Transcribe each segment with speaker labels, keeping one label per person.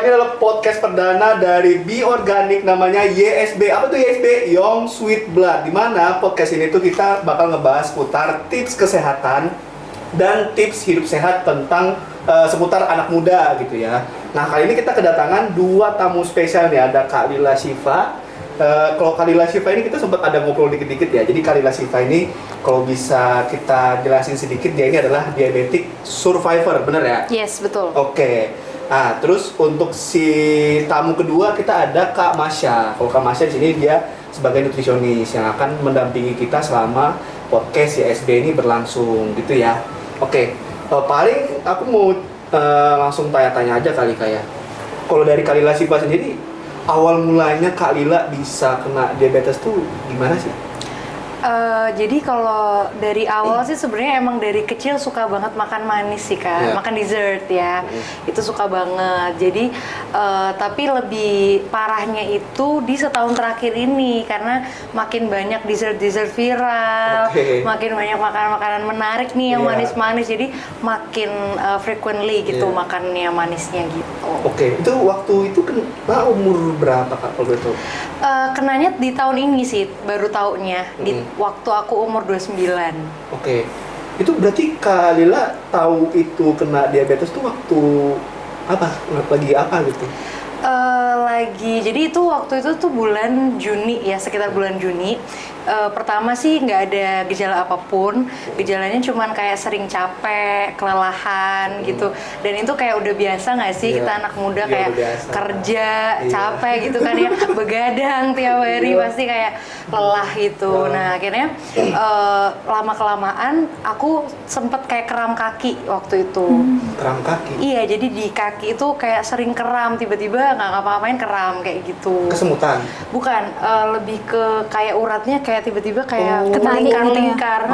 Speaker 1: ini adalah podcast perdana dari Be Organic, namanya YSB. Apa tuh YSB? Young Sweet Blood. Dimana podcast ini tuh kita bakal ngebahas seputar tips kesehatan dan tips hidup sehat tentang seputar anak muda gitu ya. Nah, kali ini kita kedatangan dua tamu spesial nih. Ada Kak Lila Syifa. Kalau Kak Lila Syifa ini kita sempat ada ngobrol dikit-dikit ya. Jadi Kak Lila Syifa ini kalau bisa kita jelasin sedikit, dia ini adalah diabetic survivor, bener ya?
Speaker 2: Yes, betul.
Speaker 1: Oke. Nah, terus untuk si tamu kedua kita ada Kak Masya. Kalau Kak Masya di sini dia sebagai nutrisionis yang akan mendampingi kita selama podcast YSB ini berlangsung gitu ya. Oke. Paling aku mau langsung tanya-tanya aja kali kayak. Kalau dari Kak Lila Syifa sendiri, awal mulanya Kak Lila bisa kena diabetes tuh gimana sih?
Speaker 2: Jadi kalau dari awal sih sebenarnya emang dari kecil suka banget makan manis sih Kak, makan dessert ya, itu suka banget. Jadi tapi lebih parahnya itu di setahun terakhir ini karena makin banyak dessert viral, makin banyak makanan menarik nih yang manis-manis, jadi makin frequently gitu makannya manisnya gitu.
Speaker 1: Oke, itu waktu itu kena umur berapa Kak kalau itu?
Speaker 2: Kenanya di tahun ini sih, baru taunya di waktu aku umur 29.
Speaker 1: Oke. Itu berarti Kak Lila tahu itu kena diabetes tuh waktu apa? Lagi apa gitu?
Speaker 2: Jadi itu waktu itu tuh bulan Juni ya, sekitar bulan Juni. Pertama sih nggak ada gejala apapun, gejalanya cuman kayak sering capek, kelelahan gitu. Dan itu kayak udah biasa nggak sih kita anak muda kayak kerja, capek gitu kan ya, begadang tiap hari pasti kayak lelah gitu. Nah akhirnya lama-kelamaan aku sempet kayak kram kaki waktu itu.
Speaker 1: Kram kaki? Iya,
Speaker 2: jadi di kaki itu kayak sering kram, tiba-tiba nggak ngapa-ngapain kram kayak gitu.
Speaker 1: Kesemutan?
Speaker 2: Bukan, lebih ke kayak uratnya kayak tiba-tiba kayak lingkar-lingkar.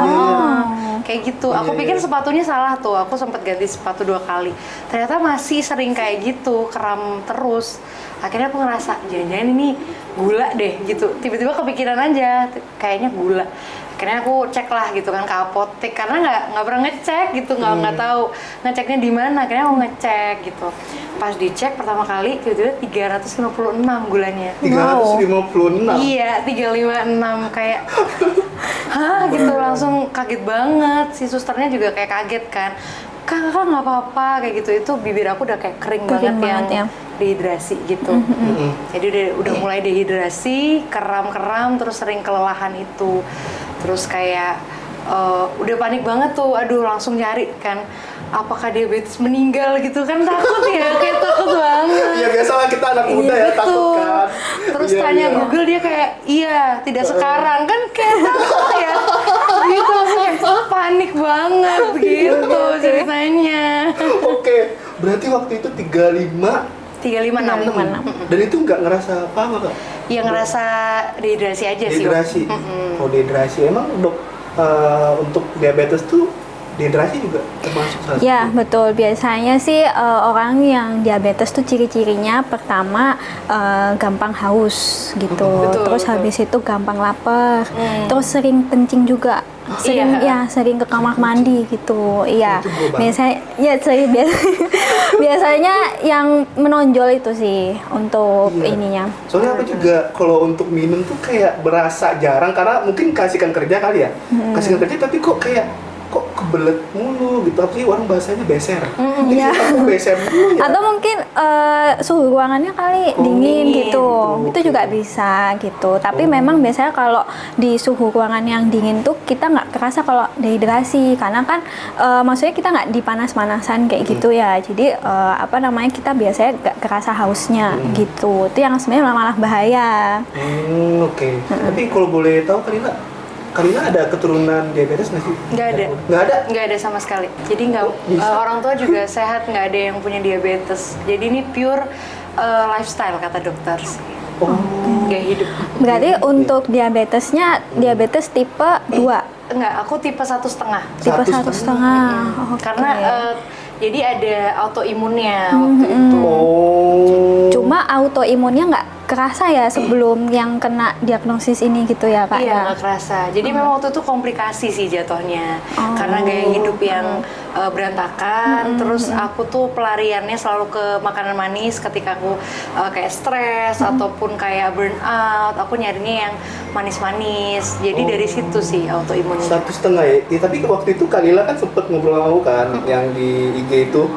Speaker 2: Kayak gitu. Aku pikir sepatunya salah tuh, aku sempat ganti sepatu 2 kali. Ternyata masih sering kayak gitu, kram terus. Akhirnya aku ngerasa jangan-jangan ini gula deh gitu. Tiba-tiba kepikiran aja, kayaknya gula. Akhirnya aku cek lah gitu kan ke apotek karena nggak pernah ngecek gitu, nggak tahu ngeceknya di mana. Akhirnya aku ngecek gitu. Pas dicek pertama kali tiba-tiba 356 gulanya.
Speaker 1: 356?
Speaker 2: Iya, 356 kayak hah gitu, langsung kaget banget. Si susternya juga kayak kaget kan. Kakak nggak apa-apa kayak gitu. Itu bibir aku udah kayak kering banget yang dehidrasi gitu. Jadi udah mulai dehidrasi, kram-kram, terus sering kelelahan itu. Terus kayak udah panik banget tuh, aduh langsung nyari kan apakah diabetes meninggal gitu kan, takut ya, kayak takut banget.
Speaker 1: Ya biasalah kita anak muda ya, takut kan.
Speaker 2: Terus tanya Google, dia kayak iya tidak sekarang kan, kayak takut ya gitu, kayak panik banget gitu ceritanya.
Speaker 1: Oke, berarti waktu itu
Speaker 2: 356.
Speaker 1: Dan itu nggak ngerasa apa-apa Kak?
Speaker 2: Iya, ngerasa dehidrasi aja sih.
Speaker 1: Dehidrasi? Oh dehidrasi, emang dok untuk diabetes tuh dehidrasi juga termasuk salah satu?
Speaker 3: Ya betul, biasanya sih orang yang diabetes tuh ciri-cirinya pertama gampang haus gitu, terus habis itu gampang lapar, terus sering kencing juga, sering ke kamar mandi gitu. Iya, biasanya yang menonjol itu sih untuk ininya.
Speaker 1: Soalnya aku juga kalau untuk minum tuh kayak berasa jarang karena mungkin kasihkan kerja kali ya, kasihkan kerja tapi kok kebelet mulu gitu, apa sih orang bahasanya beser. Iya. Aku beser mulu ya.
Speaker 3: Atau mungkin suhu ruangannya kali dingin gitu. Itu juga bisa gitu. Tapi memang biasanya kalau di suhu ruangan yang dingin tuh kita nggak kerasa kalau dehidrasi, karena kan maksudnya kita nggak dipanas-panasan kayak gitu ya. Jadi kita biasanya nggak kerasa hausnya gitu. Itu yang sebenarnya malah bahaya.
Speaker 1: Oke. Tapi kalau boleh tahu Kak Lila ada keturunan diabetes nggak sih?
Speaker 2: Nggak ada.
Speaker 1: Nggak ada?
Speaker 2: Nggak ada sama sekali. Jadi orang tua juga sehat, nggak ada yang punya diabetes. Jadi ini pure lifestyle kata dokter sih. Gaya hidup.
Speaker 3: Berarti untuk diabetesnya diabetes tipe 2?
Speaker 2: Enggak, aku tipe 1,5.
Speaker 3: Tipe 1,5.
Speaker 2: Karena jadi ada autoimunnya waktu itu.
Speaker 3: Cuma autoimunnya nggak kerasa ya sebelum yang kena diagnosis ini gitu ya Kak?
Speaker 2: Iya,
Speaker 3: Ya?
Speaker 2: nggak kerasa. Jadi memang waktu itu komplikasi sih jatuhnya. Karena gaya hidup yang berantakan, terus aku tuh pelariannya selalu ke makanan manis ketika aku kayak stres ataupun kayak burnout, aku nyarinya yang manis-manis. Jadi dari situ sih autoimunnya.
Speaker 1: 1,5 ya? Tapi waktu itu Kalila kan sempet ngobrol sama aku kan, yang di IG itu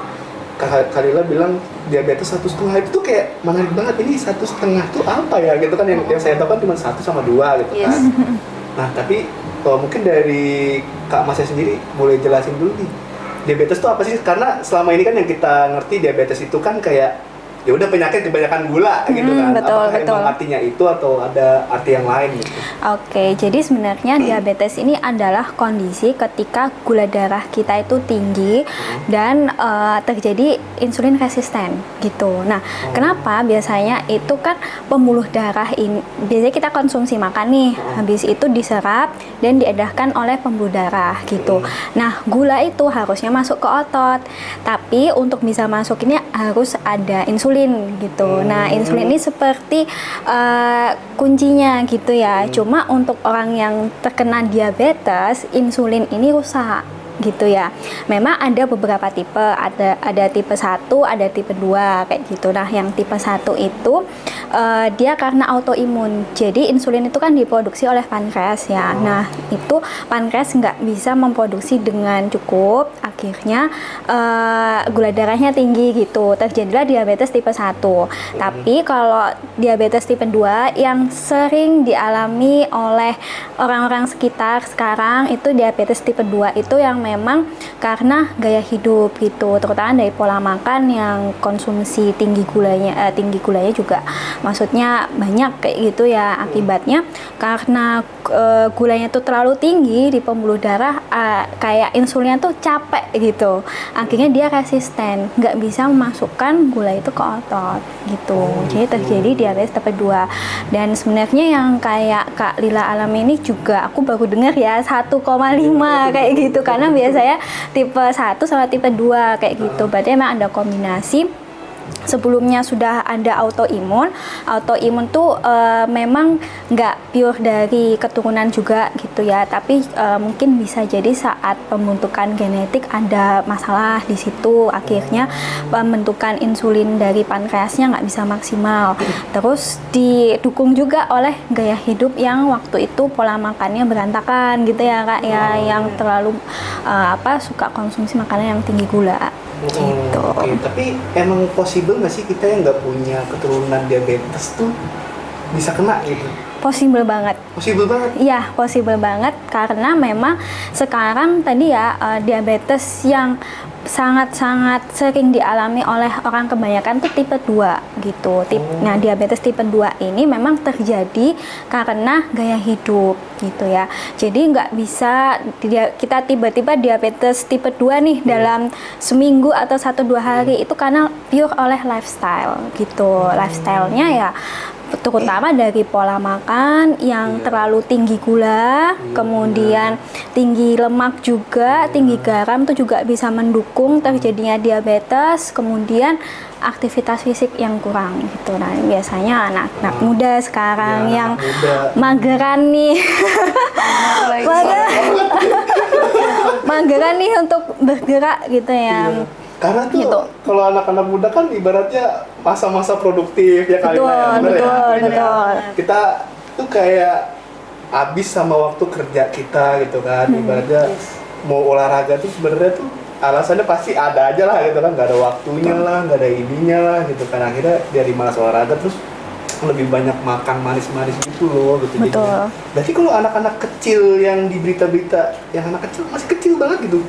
Speaker 1: Kalila bilang diabetes 1,5 itu tuh kayak menarik banget. Ini 1,5 tuh apa ya gitu kan, yang saya tahu kan cuma 1 sama 2 gitu kan. Nah tapi mungkin dari Kak Masnya sendiri boleh jelasin dulu nih, diabetes tuh apa sih? Karena selama ini kan yang kita ngerti diabetes itu kan kayak ya udah penyakit kebanyakan gula gitu kan.
Speaker 3: Betul,
Speaker 1: Apakah
Speaker 3: betul.
Speaker 1: emang artinya itu atau ada arti yang lain gitu?
Speaker 3: Oke, jadi sebenarnya diabetes ini adalah kondisi ketika gula darah kita itu tinggi dan terjadi insulin resisten gitu. Nah, kenapa biasanya itu kan pembuluh darah ini biasanya kita konsumsi makan nih, habis itu diserap dan diedarkan oleh pembuluh darah gitu. Nah, gula itu harusnya masuk ke otot, tapi untuk bisa masuk ini harus ada insulin gitu. Nah, insulin ini seperti kuncinya gitu ya. Cuma untuk orang yang terkena diabetes, insulin ini rusak gitu ya. Memang ada beberapa tipe, ada tipe 1, ada tipe 2 kayak gitu. Nah, yang tipe 1 itu dia karena autoimun. Jadi insulin itu kan diproduksi oleh pankreas ya. Nah, itu pankreas nggak bisa memproduksi dengan cukup, akhirnya gula darahnya tinggi gitu. Terjadilah diabetes tipe 1. Tapi kalau diabetes tipe 2 yang sering dialami oleh orang-orang sekitar sekarang itu diabetes tipe 2 itu yang memang karena gaya hidup gitu, terutama dari pola makan yang konsumsi tinggi gulanya juga maksudnya banyak kayak gitu ya. Akibatnya karena gulanya tuh terlalu tinggi di pembuluh darah, kayak insulinnya tuh capek gitu, akhirnya dia resisten, nggak bisa memasukkan gula itu ke otot gitu. Jadi terjadi diabetes tipe 2. Dan sebenarnya yang kayak Kak Lila alami ini juga aku baru dengar ya 1,5 kayak gitu, karena biasanya tipe 1 sama tipe 2 kayak gitu. Berarti emang ada kombinasi. Sebelumnya sudah ada autoimun tuh memang nggak pure dari keturunan juga gitu ya, tapi mungkin bisa jadi saat pembentukan genetik ada masalah di situ, akhirnya pembentukan insulin dari pankreasnya nggak bisa maksimal. Terus didukung juga oleh gaya hidup yang waktu itu pola makannya berantakan gitu ya Kak ya, yang terlalu suka konsumsi makanan yang tinggi gula. Gitu.
Speaker 1: Oke, tapi emang possible nggak sih kita yang nggak punya keturunan diabetes tuh bisa kena gitu?
Speaker 3: Possible banget.
Speaker 1: Possible banget?
Speaker 3: Iya, possible banget karena memang sekarang tadi ya diabetes yang sangat-sangat sering dialami oleh orang kebanyakan tuh tipe 2 gitu. Nah, diabetes tipe 2 ini memang terjadi karena gaya hidup gitu ya. Jadi nggak bisa kita tiba-tiba diabetes tipe 2 nih dalam seminggu atau 1-2 hari, itu karena pure oleh lifestyle gitu. Lifestyle-nya ya terutama dari pola makan yang terlalu tinggi gula, kemudian tinggi lemak juga, tinggi garam itu juga bisa mendukung terjadinya diabetes, kemudian aktivitas fisik yang kurang gitu. Nah, biasanya anak-anak muda sekarang yang mageran nih. Mageran nih untuk bergerak gitu ya.
Speaker 1: Karena tuh
Speaker 3: gitu.
Speaker 1: Kalau anak-anak muda kan ibaratnya masa-masa produktif ya kali ya.
Speaker 3: Betul.
Speaker 1: Kita tuh kayak habis sama waktu kerja kita gitu kan. Ibaratnya mau olahraga tuh sebenarnya tuh alasannya pasti ada aja lah gitu kan, nggak ada waktunya lah, nggak ada ininya lah gitu kan. Akhirnya dari malas olahraga terus lebih banyak makan manis-manis gitu loh gitu.
Speaker 3: Betul.
Speaker 1: Berarti kalau anak-anak kecil yang di berita-berita, yang anak kecil masih kecil banget gitu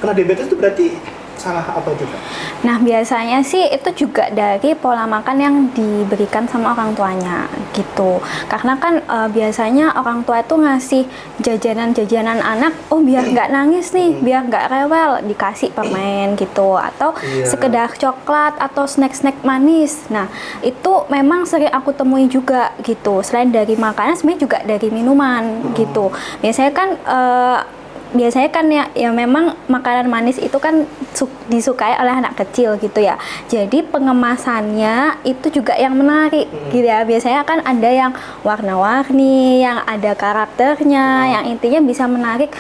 Speaker 1: kena diabetes tuh berarti salah apa tuh Kak?
Speaker 3: Nah, biasanya sih itu juga dari pola makan yang diberikan sama orang tuanya gitu. Karena kan biasanya orang tua itu ngasih jajanan-jajanan anak, biar nggak nangis nih, biar nggak rewel, dikasih permen gitu, atau sekedar coklat atau snack-snack manis. Nah, itu memang sering aku temui juga gitu. Selain dari makanan, sebenarnya juga dari minuman gitu. Biasanya kan biasanya kan ya memang makanan manis itu kan disukai oleh anak kecil gitu ya. Jadi pengemasannya itu juga yang menarik gitu ya. Biasanya kan ada yang warna-warni, yang ada karakternya, yang intinya bisa menarik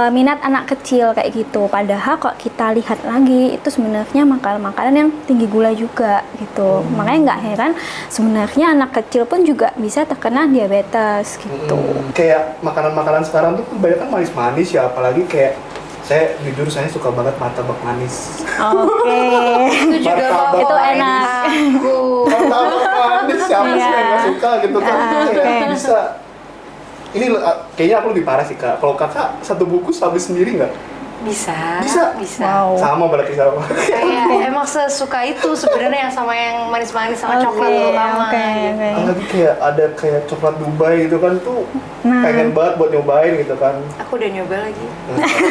Speaker 3: minat anak kecil kayak gitu. Padahal kok kita lihat lagi itu sebenarnya makanan-makanan yang tinggi gula juga gitu. Makanya nggak heran sebenarnya anak kecil pun juga bisa terkena diabetes gitu.
Speaker 1: Kayak makanan-makanan sekarang tuh kebanyakan manis-manis ya, apalagi kayak saya jujur saya suka banget martabak manis.
Speaker 3: Oke.
Speaker 2: Itu juga
Speaker 1: Martabak
Speaker 3: Itu
Speaker 2: favorit
Speaker 3: enak.
Speaker 2: aku.
Speaker 1: Martabak manis siapa sih yang nggak suka gitu kan? Kayak bisa. Ini kayaknya aku lebih parah sih kak. Kalau kakak satu bungkus habis sendiri nggak?
Speaker 2: Bisa.
Speaker 3: Wow.
Speaker 1: Sama berarti sama.
Speaker 2: Kayak emang sesuka itu sebenarnya yang sama yang manis-manis sama coklat
Speaker 3: Oke,
Speaker 2: terutama.
Speaker 3: oke.
Speaker 1: Lagi kayak ada kayak coklat Dubai gitu kan tuh pengen banget buat nyobain gitu kan.
Speaker 2: Aku udah nyoba lagi.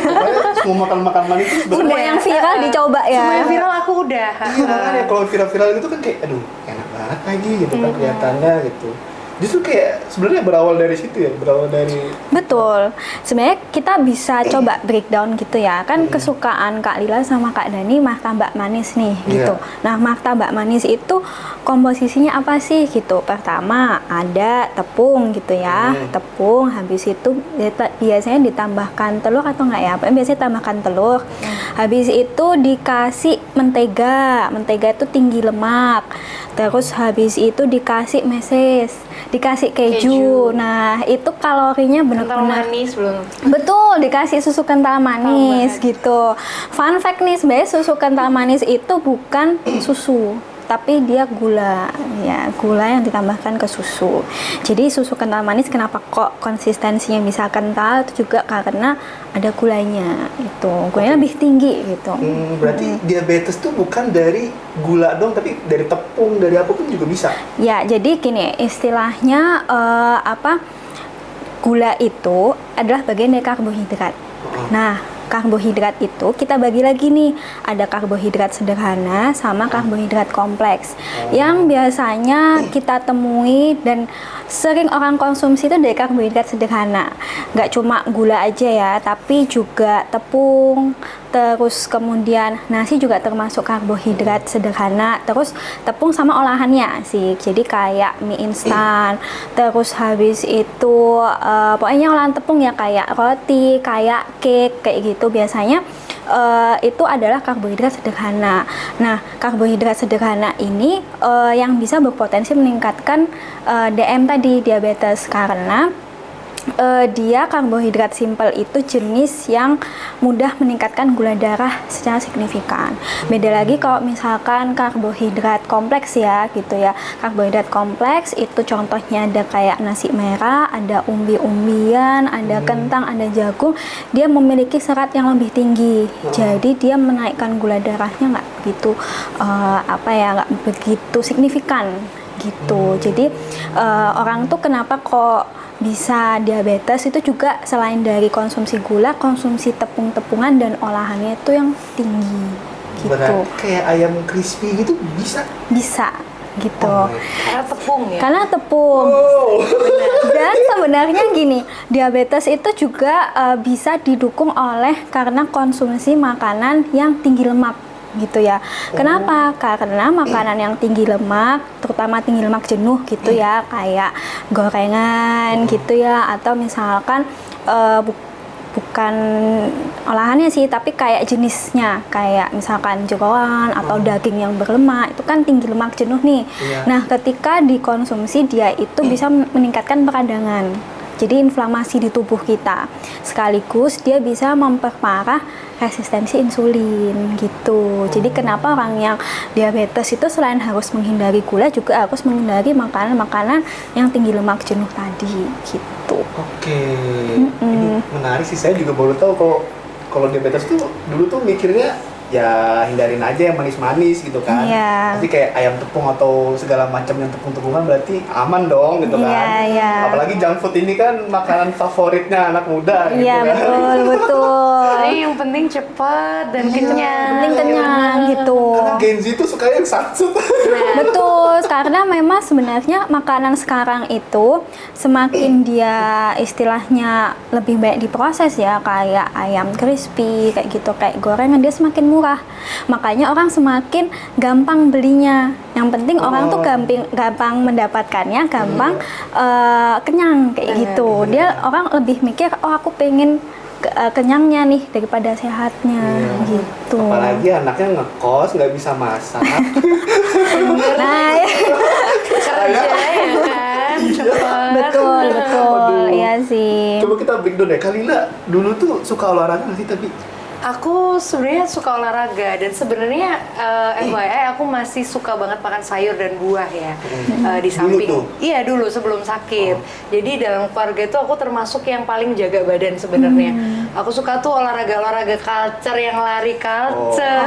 Speaker 1: Pokoknya semua makan manis itu
Speaker 3: Semua
Speaker 1: sebenarnya
Speaker 3: yang viral dicoba ya.
Speaker 2: Semua yang viral aku udah.
Speaker 1: iya makanya kalau viral-viral gitu kan kayak aduh enak banget lagi gitu kan kelihatannya gitu. Justru kayak sebenarnya berawal dari situ ya, berawal dari
Speaker 3: Betul. Sebenarnya kita bisa coba breakdown gitu ya. Kan kesukaan Kak Lila sama Kak Dani martabak manis nih gitu. Nah, martabak manis itu komposisinya apa sih gitu? Pertama ada tepung gitu ya. Tepung habis itu biasanya ditambahkan telur atau enggak ya? Biasanya tambahkan telur. Habis itu dikasih mentega. Mentega itu tinggi lemak. Terus habis itu dikasih meses, dikasih keju. Nah, itu kalorinya
Speaker 2: Kental
Speaker 3: benar-benar
Speaker 2: manis belum.
Speaker 3: betul, dikasih susu kental manis gitu. Fun fact nih, sebenarnya susu kental manis itu bukan susu, tapi dia gula ya, gula yang ditambahkan ke susu. Jadi susu kental manis kenapa kok konsistensinya bisa kental itu juga karena ada gulanya itu. Gulanya lebih tinggi gitu.
Speaker 1: berarti diabetes tuh bukan dari gula dong, tapi dari tepung, dari apapun juga bisa.
Speaker 3: Ya, jadi gini, istilahnya gula itu adalah bagian dari karbohidrat. Nah, karbohidrat itu kita bagi lagi nih, ada karbohidrat sederhana sama karbohidrat kompleks. Yang biasanya kita temui dan sering orang konsumsi itu dari karbohidrat sederhana. Nggak cuma gula aja ya, tapi juga tepung, terus kemudian nasi juga termasuk karbohidrat sederhana, terus tepung sama olahannya sih, jadi kayak mie instan, terus habis itu pokoknya olahan tepung ya kayak roti, kayak cake, kayak gitu biasanya itu adalah karbohidrat sederhana. Nah, karbohidrat sederhana ini yang bisa berpotensi meningkatkan DM tadi, diabetes, karena dia karbohidrat simpel itu jenis yang mudah meningkatkan gula darah secara signifikan. Beda lagi kalau misalkan karbohidrat kompleks ya gitu ya. Karbohidrat kompleks itu contohnya ada kayak nasi merah, ada umbi-umbian, ada kentang, ada jagung. Dia memiliki serat yang lebih tinggi. Jadi dia menaikkan gula darahnya nggak begitu nggak begitu signifikan gitu. Jadi orang tuh kenapa kok bisa diabetes itu juga selain dari konsumsi gula, konsumsi tepung-tepungan dan olahannya itu yang tinggi gitu.
Speaker 1: Berarti kayak ayam crispy gitu bisa?
Speaker 3: Bisa gitu.
Speaker 2: Karena tepung ya.
Speaker 3: Karena tepung. Dan sebenarnya gini, diabetes itu juga bisa didukung oleh karena konsumsi makanan yang tinggi lemak gitu ya. Kenapa? Karena makanan yang tinggi lemak, terutama tinggi lemak jenuh gitu ya, kayak gorengan gitu ya, atau misalkan bukan olahannya sih, tapi kayak jenisnya, kayak misalkan jeroan atau daging yang berlemak, itu kan tinggi lemak jenuh nih. Nah, ketika dikonsumsi dia itu bisa meningkatkan peradangan. Jadi inflamasi di tubuh kita. Sekaligus dia bisa memperparah resistensi insulin gitu. Jadi kenapa orang yang diabetes itu selain harus menghindari gula juga harus menghindari makanan-makanan yang tinggi lemak jenuh tadi gitu.
Speaker 1: Oke. Ini menarik sih, saya juga baru tahu kalau diabetes tuh dulu tuh mikirnya ya hindarin aja yang manis-manis gitu kan.
Speaker 3: Iya.
Speaker 1: Pasti kayak ayam tepung atau segala macam yang tepung-tepungan berarti aman dong gitu kan.
Speaker 3: Iya, iya.
Speaker 1: Apalagi junk food ini kan makanan favoritnya anak muda gitu
Speaker 3: Iya,
Speaker 1: kan.
Speaker 3: betul.
Speaker 2: Jadi yang penting cepet dan kenyang.
Speaker 3: Penting kenyang gitu.
Speaker 1: Karena Gen Z itu suka yang satsu.
Speaker 3: Betul, karena memang sebenarnya makanan sekarang itu semakin dia istilahnya lebih baik diproses ya, kayak ayam crispy kayak gitu, kayak gorengan dia semakin murah. Makanya orang semakin gampang belinya. Yang penting orang tuh gampang mendapatkannya, gampang kenyang kayak gitu. Dia orang lebih mikir, oh aku pengen kenyangnya nih daripada sehatnya gitu.
Speaker 1: Apalagi anaknya ngekos nggak bisa masak.
Speaker 3: Nah, ya.
Speaker 2: Kerja ya kan, cepet.
Speaker 3: betul,
Speaker 1: Aduh.
Speaker 3: iya sih.
Speaker 1: Coba kita breakdown deh. Kalila dulu tuh suka olahraga nggak sih tapi?
Speaker 2: Aku sebenarnya suka olahraga dan sebenarnya FYI aku masih suka banget makan sayur dan buah ya di samping.
Speaker 1: Dulu tuh?
Speaker 2: Iya dulu sebelum sakit. Jadi dalam keluarga itu aku termasuk yang paling jaga badan sebenarnya. Aku suka tuh olahraga culture yang lari culture,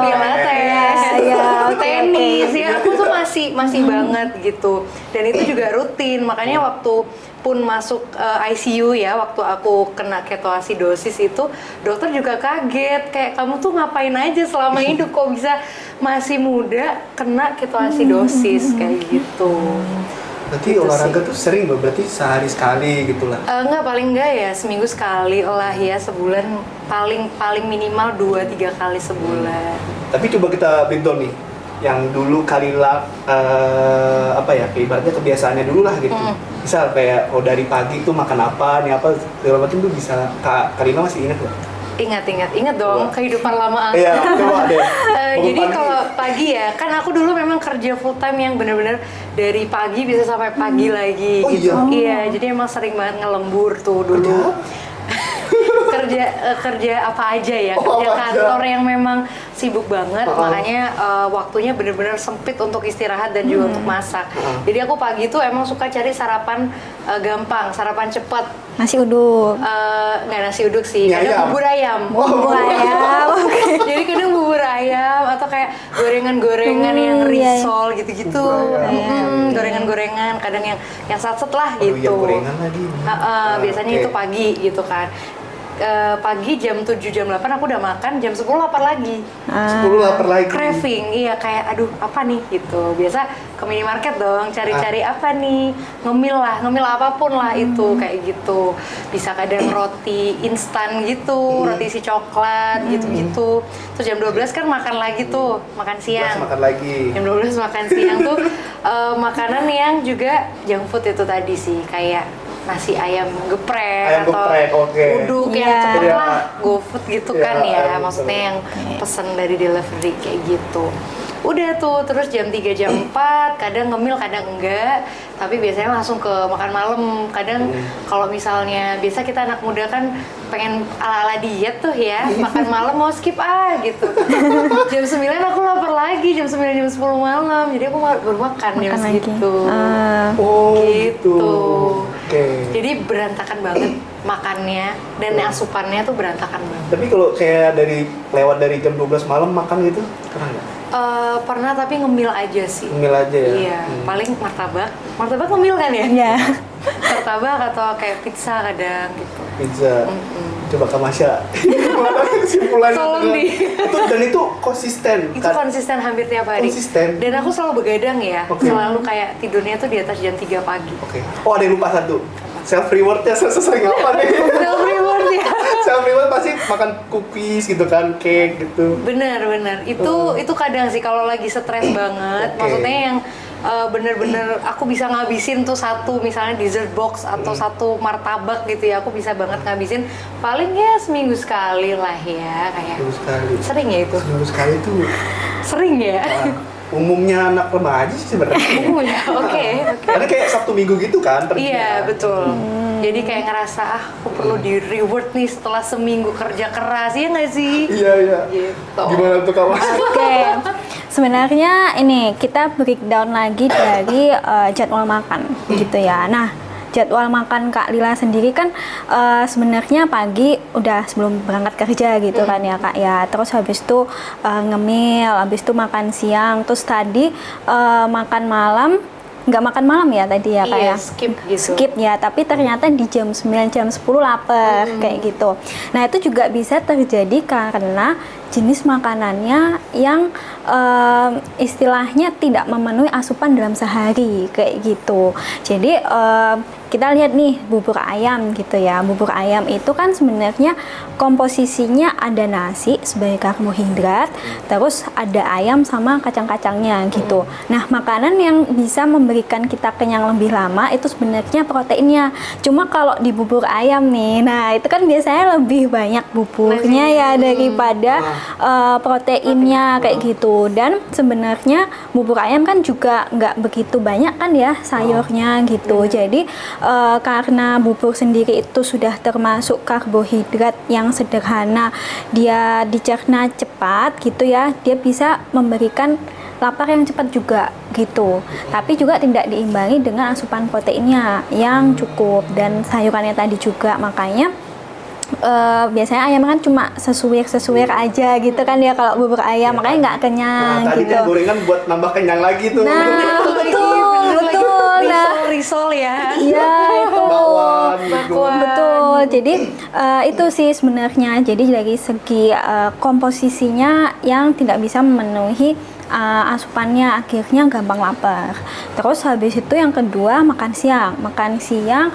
Speaker 2: pilates,
Speaker 3: Iya, oke,
Speaker 2: tenis ya. Aku tuh masih banget gitu. Dan itu juga rutin. Makanya waktu pun masuk ICU ya, waktu aku kena ketoasidosis itu dokter juga kaget, kayak kamu tuh ngapain aja selama hidup kok bisa masih muda kena ketoasidosis kayak gitu.
Speaker 1: Berarti
Speaker 2: Gitu
Speaker 1: olahraga
Speaker 2: sih.
Speaker 1: tuh sering loh, berarti sehari sekali gitu lah.
Speaker 2: Paling enggak ya seminggu sekali lah ya, sebulan paling minimal 2-3 kali sebulan.
Speaker 1: Tapi coba kita breakdown nih, yang dulu Kalila apa ya, kayak ibaratnya kebiasaannya dulu lah gitu. Misal kayak oh dari pagi tuh makan apa, nih apa segala macam tuh bisa Kalila masih ingat nggak?
Speaker 2: Ingat dong,
Speaker 1: Coba.
Speaker 2: kehidupan lama aku.
Speaker 1: Iya, coba deh.
Speaker 2: Jadi
Speaker 1: Bangun pagi.
Speaker 2: kalau pagi ya, kan aku dulu memang kerja full time yang bener-bener dari pagi bisa sampai pagi lagi
Speaker 1: Oh,
Speaker 2: gitu.
Speaker 1: iya?
Speaker 2: Iya, jadi emang sering banget ngelembur tuh dulu. kerja apa aja ya,
Speaker 1: Oh,
Speaker 2: kerja
Speaker 1: apa aja.
Speaker 2: kantor yang memang sibuk banget,
Speaker 1: Uh-uh.
Speaker 2: makanya waktunya bener-bener sempit untuk istirahat dan juga untuk masak. Jadi aku pagi tuh emang suka cari sarapan gampang, sarapan cepat.
Speaker 3: Nasi uduk.
Speaker 2: Nggak nasi uduk sih,
Speaker 1: Mie
Speaker 2: kadang
Speaker 1: ayam.
Speaker 2: bubur ayam.
Speaker 3: Bubur ayam.
Speaker 2: Jadi kadang bubur ayam atau kayak gorengan-gorengan yang
Speaker 3: iya.
Speaker 2: risol gitu-gitu.
Speaker 1: Bubur ayam.
Speaker 2: Gorengan-gorengan, kadang yang satset lah
Speaker 1: Aduh,
Speaker 2: gitu.
Speaker 1: yang gorengan lagi.
Speaker 2: Biasanya
Speaker 1: Oke.
Speaker 2: itu pagi gitu kan. Pagi jam 7 jam 8 aku udah makan, jam 10 lapar lagi.
Speaker 1: 10 lapar lagi.
Speaker 2: Craving, iya kayak aduh apa nih gitu. Biasa ke minimarket dong, cari-cari apa nih, ngemil apapun lah itu kayak gitu. Bisa kadang roti instan gitu, roti isi coklat gitu-gitu. Terus jam 12 kan makan lagi tuh, makan siang.
Speaker 1: Makan lagi.
Speaker 2: Jam 12 makan siang tuh makanan yang juga junk food itu tadi sih, kayak nasi ayam geprek
Speaker 1: Ayam
Speaker 2: atau
Speaker 1: geprek, oke.
Speaker 2: uduk yang
Speaker 3: Iya.
Speaker 2: cepet
Speaker 1: Iya.
Speaker 2: lah, GoFood gitu
Speaker 1: Iya,
Speaker 2: kan ya,
Speaker 1: betul.
Speaker 2: maksudnya yang pesen dari delivery kayak gitu. Udah tuh, terus jam 3 jam 4 kadang ngemil kadang enggak, tapi biasanya langsung ke makan malam. Kadang kalau misalnya biasa kita anak muda kan pengen ala-ala diet tuh ya, makan malam mau skip gitu. Jam 9 aku lapar lagi, jam 9 jam 10 malam. Jadi aku baru makan jam
Speaker 3: Makan lagi.
Speaker 2: segitu.
Speaker 1: Oh,
Speaker 2: Gitu.
Speaker 1: Oke.
Speaker 2: Jadi berantakan banget makannya dan asupannya tuh berantakan banget.
Speaker 1: Tapi kalau kayak lewat dari jam 12 malam makan gitu, pernah nggak?
Speaker 2: Pernah tapi ngemil aja sih.
Speaker 1: Ngemil aja ya?
Speaker 2: Iya, paling martabak. Martabak ngemil kan ya?
Speaker 3: Iya.
Speaker 2: Martabak atau kayak pizza kadang gitu.
Speaker 1: Pizza. Coba Kamasya. Gimana kesimpulannya?
Speaker 2: Tolong di.
Speaker 1: Dan itu konsisten.
Speaker 2: Itu konsisten hampir tiap hari.
Speaker 1: Konsisten.
Speaker 2: Dan aku selalu begadang ya.
Speaker 1: Oke.
Speaker 2: Selalu kayak tidurnya tuh di atas jam 3 pagi.
Speaker 1: Oke. Oh, ada yang lupa satu. Self rewardnya sering apa nih?
Speaker 2: Self reward ya.
Speaker 1: Self reward pasti makan cookies gitu kan, cake gitu.
Speaker 2: Bener. Itu kadang sih kalau lagi stres banget.
Speaker 1: Oke.
Speaker 2: Maksudnya yang bener-bener aku bisa ngabisin tuh satu misalnya dessert box atau satu martabak gitu ya, aku bisa banget ngabisin paling ya seminggu sekali lah ya, kayak
Speaker 1: Seminggu sekali.
Speaker 2: sering ya itu,
Speaker 1: Seminggu sekali tuh
Speaker 2: sering ya.
Speaker 1: umumnya anak remaja sih sebenarnya.
Speaker 2: Oh ya, oke.
Speaker 1: Karena kayak Sabtu Minggu gitu kan perginya.
Speaker 2: Iya betul. Jadi kayak ngerasa aku perlu di reward nih setelah seminggu kerja keras, ya nggak sih?
Speaker 1: Iya, iya.
Speaker 2: Gitu.
Speaker 1: Gimana tuh kawan?
Speaker 3: Oke, sebenarnya ini kita breakdown lagi dari jadwal makan gitu ya. Nah, jadwal makan Kak Lila sendiri kan sebenarnya pagi udah sebelum berangkat kerja gitu kan ya Kak ya. Terus habis itu ngemil, habis itu makan siang, terus tadi makan malam. Nggak makan malam ya tadi ya Kak
Speaker 2: Iya,
Speaker 3: ya?
Speaker 2: skip gitu.
Speaker 3: Skip ya, tapi ternyata di jam 9, jam 10 lapar kayak gitu. Nah itu juga bisa terjadi karena jenis makanannya yang istilahnya tidak memenuhi asupan dalam sehari kayak gitu. Jadi kita lihat nih bubur ayam gitu ya. Bubur ayam itu kan sebenarnya komposisinya ada nasi sebagai karbohidrat, terus ada ayam sama kacang-kacangnya gitu. Nah, makanan yang bisa memberikan kita kenyang lebih lama itu sebenarnya proteinnya. Cuma kalau di bubur ayam nih, nah itu kan biasanya lebih banyak buburnya ya daripada proteinnya kayak gitu. Dan sebenarnya bubur ayam kan juga nggak begitu banyak kan ya sayurnya gitu. Jadi karena bubur sendiri itu sudah termasuk karbohidrat yang sederhana, dia dicerna cepat gitu ya, dia bisa memberikan lapar yang cepat juga gitu. Tapi juga tidak diimbangi dengan asupan proteinnya yang cukup dan sayurannya tadi juga. Makanya biasanya ayam kan cuma sesuwir aja gitu kan ya kalau bubur ayam, makanya nggak kenyang
Speaker 1: Nah,
Speaker 3: gitu.
Speaker 1: tadinya gorengan buat nambah kenyang lagi tuh.
Speaker 3: Nah, betul. Nah,
Speaker 2: Risol ya.
Speaker 3: iya itu.
Speaker 1: Bakwan gitu.
Speaker 2: Bakwan.
Speaker 3: Betul. Jadi itu sih sebenarnya. Jadi dari segi komposisinya yang tidak bisa memenuhi asupannya, akhirnya gampang lapar. Terus habis itu yang kedua makan siang. Makan siang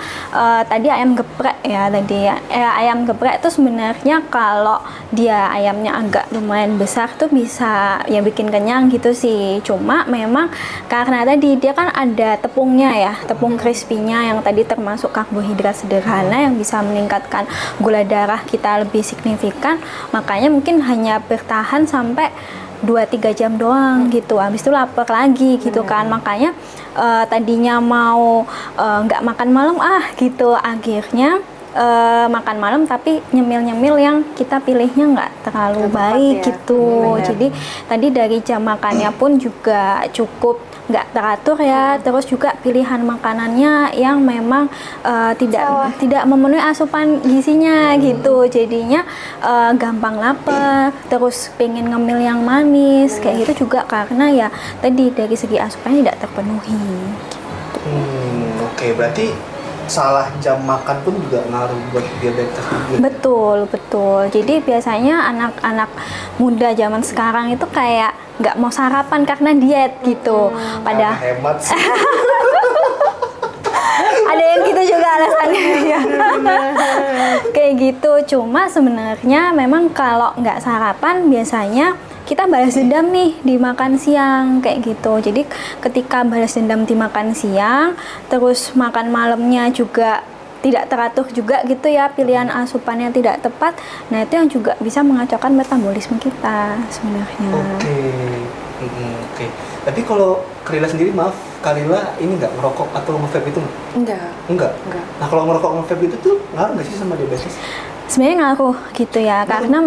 Speaker 3: tadi ayam geprek ya tadi. Ayam geprek itu sebenarnya kalau dia ayamnya agak lumayan besar tuh bisa ya bikin kenyang gitu sih. Cuma memang karena tadi dia kan ada tepungnya ya, tepung crispy-nya yang tadi termasuk karbohidrat sederhana yang bisa meningkatkan gula darah kita lebih signifikan. Makanya mungkin hanya bertahan sampai 2-3 jam doang gitu, habis itu lapar lagi gitu kan. Makanya tadinya mau nggak makan malam gitu, akhirnya makan malam tapi nyemil-nyemil yang kita pilihnya nggak terlalu
Speaker 2: Nggak tepat
Speaker 3: baik
Speaker 2: ya.
Speaker 3: gitu. Jadi tadi dari jam makannya pun juga cukup nggak teratur ya, terus juga pilihan makanannya yang memang tidak memenuhi asupan gizinya gitu, jadinya gampang lapar, terus pengen ngemil yang manis kayak gitu juga karena ya tadi dari segi asupannya tidak terpenuhi.
Speaker 1: Oke, berarti salah jam makan pun juga ngaruh buat diabetes juga.
Speaker 3: Betul. Jadi biasanya anak-anak muda zaman sekarang itu kayak nggak mau sarapan karena diet gitu.
Speaker 1: Karena hemat sih.
Speaker 3: Ada yang gitu juga alasannya ya. Kayak gitu. Cuma sebenarnya memang kalau nggak sarapan biasanya kita balas dendam nih di makan siang kayak gitu. Jadi ketika balas dendam di makan siang, terus makan malamnya juga tidak teratur juga gitu ya, pilihan asupannya tidak tepat. Nah, itu yang juga bisa mengacaukan metabolisme kita sebenarnya.
Speaker 1: Oke. Tapi kalau Kalila sendiri, maaf, Kalila ini nggak ngerokok atau nge-vape itu nggak?
Speaker 2: Enggak.
Speaker 1: Nah, kalau ngerokok nge-vape itu tuh ngaruh nggak sih sama diabetes?
Speaker 3: Sebenarnya ngaruh gitu ya, karena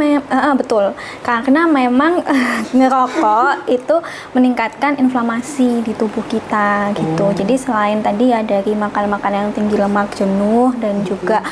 Speaker 3: betul, karena memang ngerokok itu meningkatkan inflamasi di tubuh kita gitu. Jadi selain tadi ya dari makan-makan yang tinggi lemak jenuh dan juga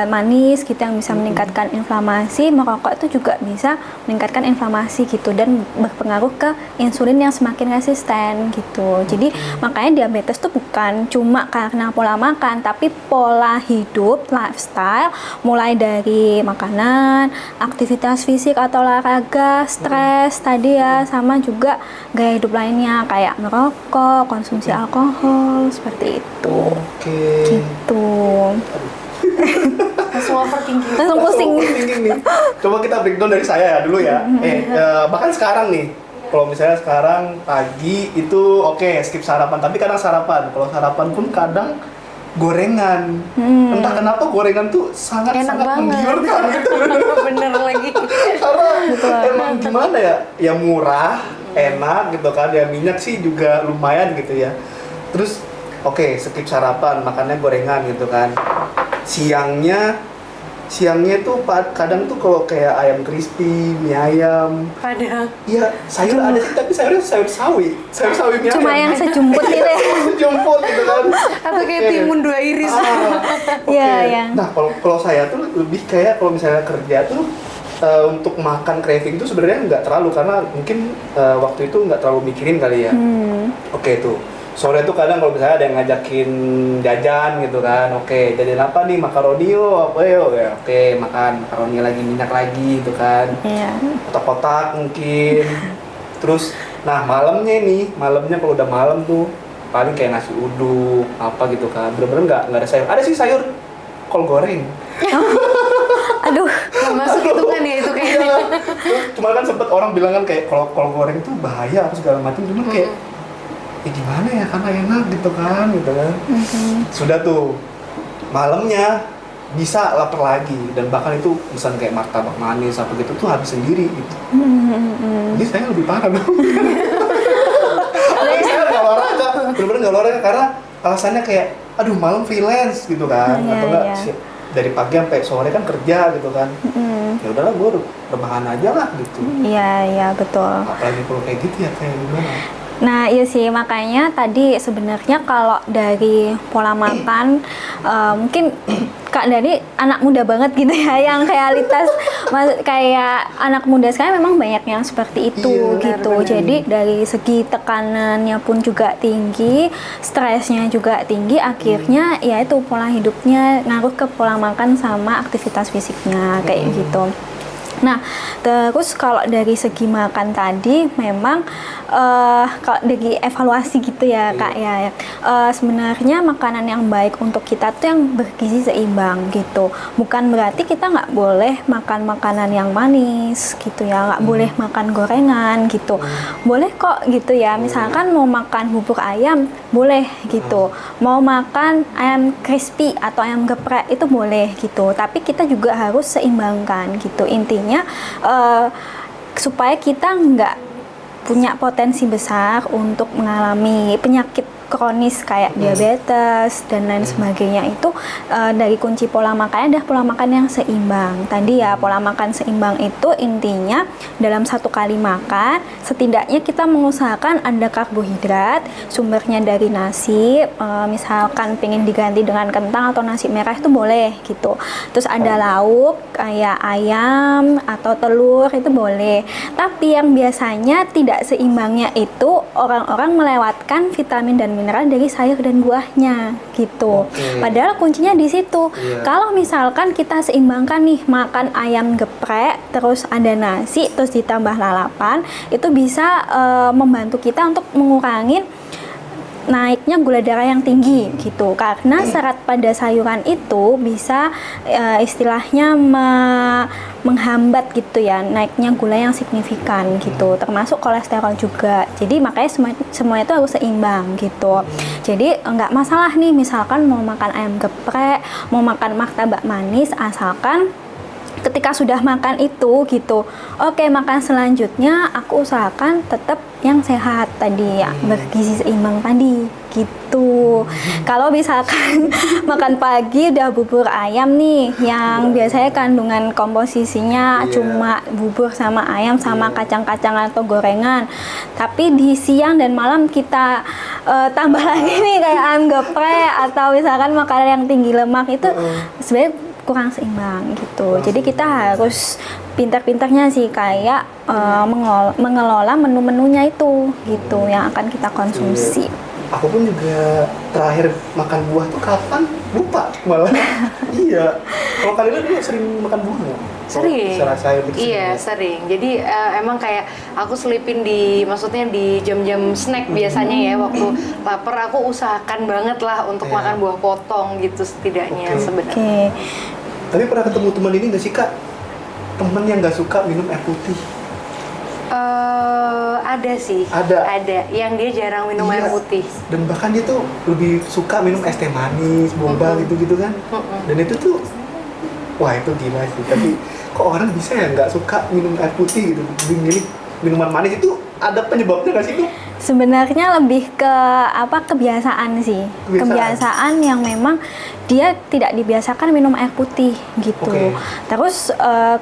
Speaker 3: manis gitu yang bisa meningkatkan inflamasi, merokok itu juga bisa meningkatkan inflamasi gitu dan berpengaruh ke insulin yang semakin resisten gitu. Jadi makanya diabetes itu bukan cuma karena pola makan, tapi pola hidup, lifestyle, mulai dari makanan, aktivitas fisik atau olahraga, stres tadi ya, sama juga gaya hidup lainnya kayak merokok, konsumsi alkohol, seperti itu.
Speaker 1: Oke.
Speaker 3: Gitu.
Speaker 2: Langsung overthinking.
Speaker 3: Langsung pusing.
Speaker 1: Overthinking nih. Coba kita breakdown dari saya ya dulu ya. Bahkan sekarang nih, kalau misalnya sekarang pagi itu oke, skip sarapan, tapi kadang sarapan. Kalau sarapan pun kadang gorengan. Entah kenapa gorengan tuh sangat menggiurkan gitu.
Speaker 2: Bener lagi.
Speaker 1: Karena emang gimana ya? Ya murah, enak gitu kan. Ya minyak sih juga lumayan gitu ya. Terus oke, skip sarapan, makannya gorengan gitu kan. Siangnya siangnya tuh kadang tuh kalau kayak ayam crispy, mie ayam.
Speaker 2: Padahal.
Speaker 1: Iya, sayur ada sih, tapi sayurnya sayur sawi mie
Speaker 3: Cuma
Speaker 1: ayam.
Speaker 3: yang sejumput gitu ya.
Speaker 1: Sejumput gitu kan.
Speaker 2: Atau kayak
Speaker 1: Oke.
Speaker 2: timun 2 iris.
Speaker 1: Oke.
Speaker 3: Iya, iya.
Speaker 1: Nah, kalau saya tuh lebih kayak kalau misalnya kerja tuh untuk makan craving tuh sebenarnya nggak terlalu, karena mungkin waktu itu nggak terlalu mikirin kali ya. Oke tuh. Sore tuh kadang kalau misalnya ada yang ngajakin jajan gitu kan, oke jajan apa nih, makaroni yuk, apa yuk, ya, oke makan makaroni lagi, minyak lagi gitu kan,
Speaker 3: Iya.
Speaker 1: kotak-kotak mungkin. Terus, nah malamnya kalau udah malam tuh paling kayak nasi uduk apa gitu kan, bener-bener nggak ada sayur. Ada sih sayur kol goreng.
Speaker 3: Aduh.
Speaker 2: Nggak masuk hitungan ya itu kayaknya.
Speaker 1: Iya. Cuma kan sempet orang bilang kan kayak kalau kol goreng itu bahaya apa segala macam, cuman kayak ya gimana ya, karena enak gitu kan. Sudah tuh malamnya bisa lapar lagi, dan bahkan itu pesan kayak martabak manis apa gitu tuh habis sendiri gitu. Jadi saya lebih parah dong. Apalagi saya nggak olahraga, bener-bener nggak olahraga karena alasannya kayak aduh malam freelance gitu kan,
Speaker 3: Iya,
Speaker 1: atau enggak
Speaker 3: iya.
Speaker 1: dari pagi sampai sore kan kerja gitu kan. Ya udahlah gue rebahan aja lah gitu.
Speaker 3: Iya, iya betul.
Speaker 1: Apalagi kalau kayak gitu ya kayak gimana?
Speaker 3: Nah, iya sih, makanya tadi sebenarnya kalau dari pola makan mungkin Kak Dani anak muda banget gitu ya, yang realitas kayak anak muda sekarang memang banyak yang seperti itu
Speaker 1: Iya,
Speaker 3: gitu.
Speaker 1: benar-benar.
Speaker 3: Jadi dari segi tekanannya pun juga tinggi, stresnya juga tinggi, akhirnya ya itu pola hidupnya ngaruh ke pola makan sama aktivitas fisiknya kayak gitu. Nah, terus kalau dari segi makan tadi memang kalau dari evaluasi gitu ya Kak ya, sebenarnya makanan yang baik untuk kita tuh yang bergizi seimbang gitu. Bukan berarti kita nggak boleh makan makanan yang manis gitu ya, nggak boleh makan gorengan gitu. Boleh kok gitu ya, misalkan mau makan bubur ayam boleh gitu, mau makan ayam crispy atau ayam geprek itu boleh gitu. Tapi kita juga harus seimbangkan gitu. Intinya supaya kita nggak punya potensi besar untuk mengalami penyakit kronis kayak diabetes dan lain sebagainya. Itu dari kunci pola makannya adalah pola makan yang seimbang. Tadi ya, pola makan seimbang itu intinya dalam satu kali makan setidaknya kita mengusahakan ada karbohidrat, sumbernya dari nasi, misalkan pengen diganti dengan kentang atau nasi merah itu boleh gitu. Terus ada lauk kayak ayam atau telur itu boleh. Tapi yang biasanya tidak seimbangnya itu orang-orang melewatkan vitamin dan mineral dari sayur dan buahnya gitu.
Speaker 1: Oke.
Speaker 3: Padahal kuncinya di situ.
Speaker 1: Iya.
Speaker 3: Kalau misalkan kita seimbangkan nih, makan ayam geprek terus ada nasi terus ditambah lalapan, itu bisa membantu kita untuk mengurangi naiknya gula darah yang tinggi gitu, karena serat pada sayuran itu bisa istilahnya menghambat gitu ya naiknya gula yang signifikan gitu, termasuk kolesterol juga. Jadi makanya semua itu harus seimbang gitu. Jadi nggak masalah nih misalkan mau makan ayam geprek, mau makan martabak manis, asalkan ketika sudah makan itu gitu, oke, makan selanjutnya aku usahakan tetap yang sehat tadi ya, bergizi seimbang tadi gitu. Kalau misalkan makan pagi udah bubur ayam nih yang biasanya kandungan komposisinya cuma bubur sama ayam sama kacang-kacangan atau gorengan, tapi di siang dan malam kita tambah lagi nih kayak ayam geprek atau misalkan makanan yang tinggi lemak, itu sebenarnya kurang seimbang gitu. Jadi kita harus pintar-pintarnya sih kayak mengelola menu-menunya itu gitu yang akan kita konsumsi.
Speaker 1: Aku pun juga terakhir makan buah tuh kapan? Lupa malah. Iya. Kalau kalian dulu sering makan buah nggak?
Speaker 2: Sering.
Speaker 1: Secara sayur gitu
Speaker 2: Iya, sering. Jadi emang kayak aku selipin maksudnya di jam-jam snack biasanya ya, waktu lapar aku usahakan banget lah untuk
Speaker 1: Iya.
Speaker 2: makan buah potong gitu setidaknya
Speaker 1: Oke.
Speaker 2: sebenarnya.
Speaker 3: Oke.
Speaker 1: Tapi pernah ketemu teman ini nggak sih Kak? Temen yang nggak suka minum air putih.
Speaker 2: Ada sih.
Speaker 1: Ada.
Speaker 2: Yang dia jarang minum air
Speaker 1: Iya.
Speaker 2: putih.
Speaker 1: Dan bahkan dia tuh lebih suka minum es teh manis, boba gitu-gitu kan. Dan itu tuh, wah itu gila sih. Tapi kok orang bisa ya nggak suka minum air putih gitu? Ini minuman manis itu ada penyebabnya nggak sih tuh?
Speaker 3: Sebenarnya lebih ke apa kebiasaan sih. Kebiasaan yang memang dia tidak dibiasakan minum air putih gitu.
Speaker 1: Oke.
Speaker 3: Terus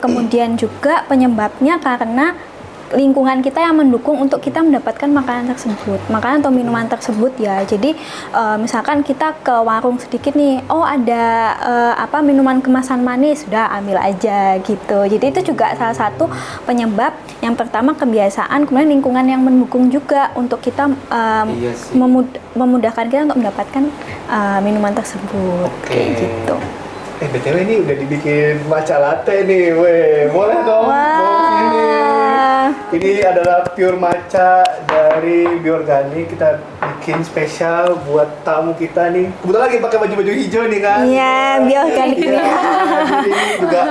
Speaker 3: kemudian juga penyebabnya karena lingkungan kita yang mendukung untuk kita mendapatkan makanan tersebut, makanan atau minuman tersebut ya. Jadi misalkan kita ke warung sedikit nih, oh ada apa minuman kemasan manis, sudah ambil aja gitu. Jadi itu juga salah satu penyebab. Yang pertama kebiasaan, kemudian lingkungan yang mendukung juga untuk kita
Speaker 1: Iya sih.
Speaker 3: memudahkan kita untuk mendapatkan minuman tersebut.
Speaker 1: Oke.
Speaker 3: Kayak gitu.
Speaker 1: BTW ini udah dibikin matcha latte nih, weh. Boleh dong? Bawa sini. Ini adalah pure matcha dari Bioorganik. Kita bikin spesial buat tamu kita nih. Kebetulan lagi pakai baju-baju hijau nih kan.
Speaker 3: Iya, Bioorganik
Speaker 1: Iya,
Speaker 3: ini.
Speaker 1: jadi juga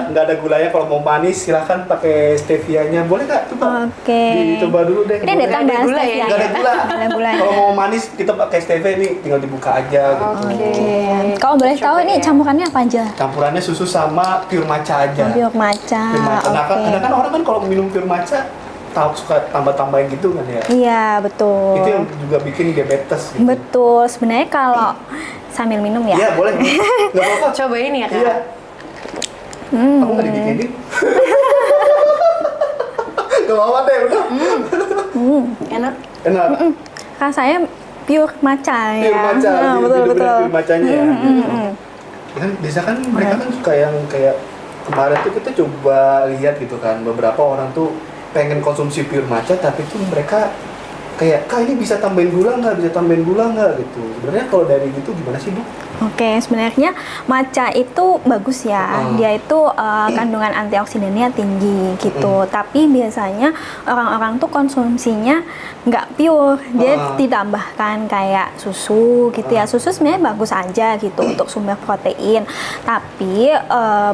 Speaker 1: nggak ada gulanya. Kalau mau manis silahkan pakai stevianya. Boleh nggak? Coba.
Speaker 3: Oke.
Speaker 1: Dicoba dulu deh.
Speaker 3: Ini ada
Speaker 1: Boleh.
Speaker 3: tambahan
Speaker 2: gula ya?
Speaker 3: stevia
Speaker 1: Nggak ada gula.
Speaker 3: Nggak ada gulanya.
Speaker 1: Kalau mau manis kita pakai stevia nih tinggal dibuka aja gitu.
Speaker 2: Oke.
Speaker 3: Kalau boleh tahu
Speaker 2: Coba
Speaker 3: ini
Speaker 2: ya.
Speaker 3: campurannya apa aja?
Speaker 1: Campurannya susu sama pure matcha aja.
Speaker 3: Pure matcha.
Speaker 1: Pure matcha. Nah,
Speaker 3: Oke.
Speaker 1: kadang kan orang kan kalau minum pure matcha tahu suka tambah-tambahin gitu kan ya.
Speaker 3: Iya, betul.
Speaker 1: Itu yang juga bikin diabetes gitu.
Speaker 3: Betul. Sebenarnya kalau sambil minum ya.
Speaker 1: Iya, boleh. Nggak apa-apa.
Speaker 2: Cobain ya Kak.
Speaker 1: Iya. Aku nggak dibikinin. Gak apa-apa deh, udah.
Speaker 2: Enak.
Speaker 1: Enak.
Speaker 3: Rasanya pure matcha ya.
Speaker 1: Pure matcha.
Speaker 3: Nah,
Speaker 1: Jadi
Speaker 3: betul
Speaker 1: bener-bener
Speaker 3: betul.
Speaker 1: pure matchanya ya. Kan biasa kan mereka kan suka yang kayak kemarin tuh kita coba lihat gitu kan, beberapa orang tuh pengen konsumsi pure matcha tapi tuh mereka kayak, Kak ini bisa tambahin gula nggak, bisa tambahin gula nggak gitu. Sebenarnya kalau dari gitu gimana sih Bu?
Speaker 3: Oke, sebenarnya matcha itu bagus ya. Dia itu kandungan antioksidannya tinggi gitu. Tapi biasanya orang-orang tuh konsumsinya nggak pure. Dia ditambahkan kayak susu gitu ya. Susu sebenarnya bagus aja gitu untuk sumber protein. Tapi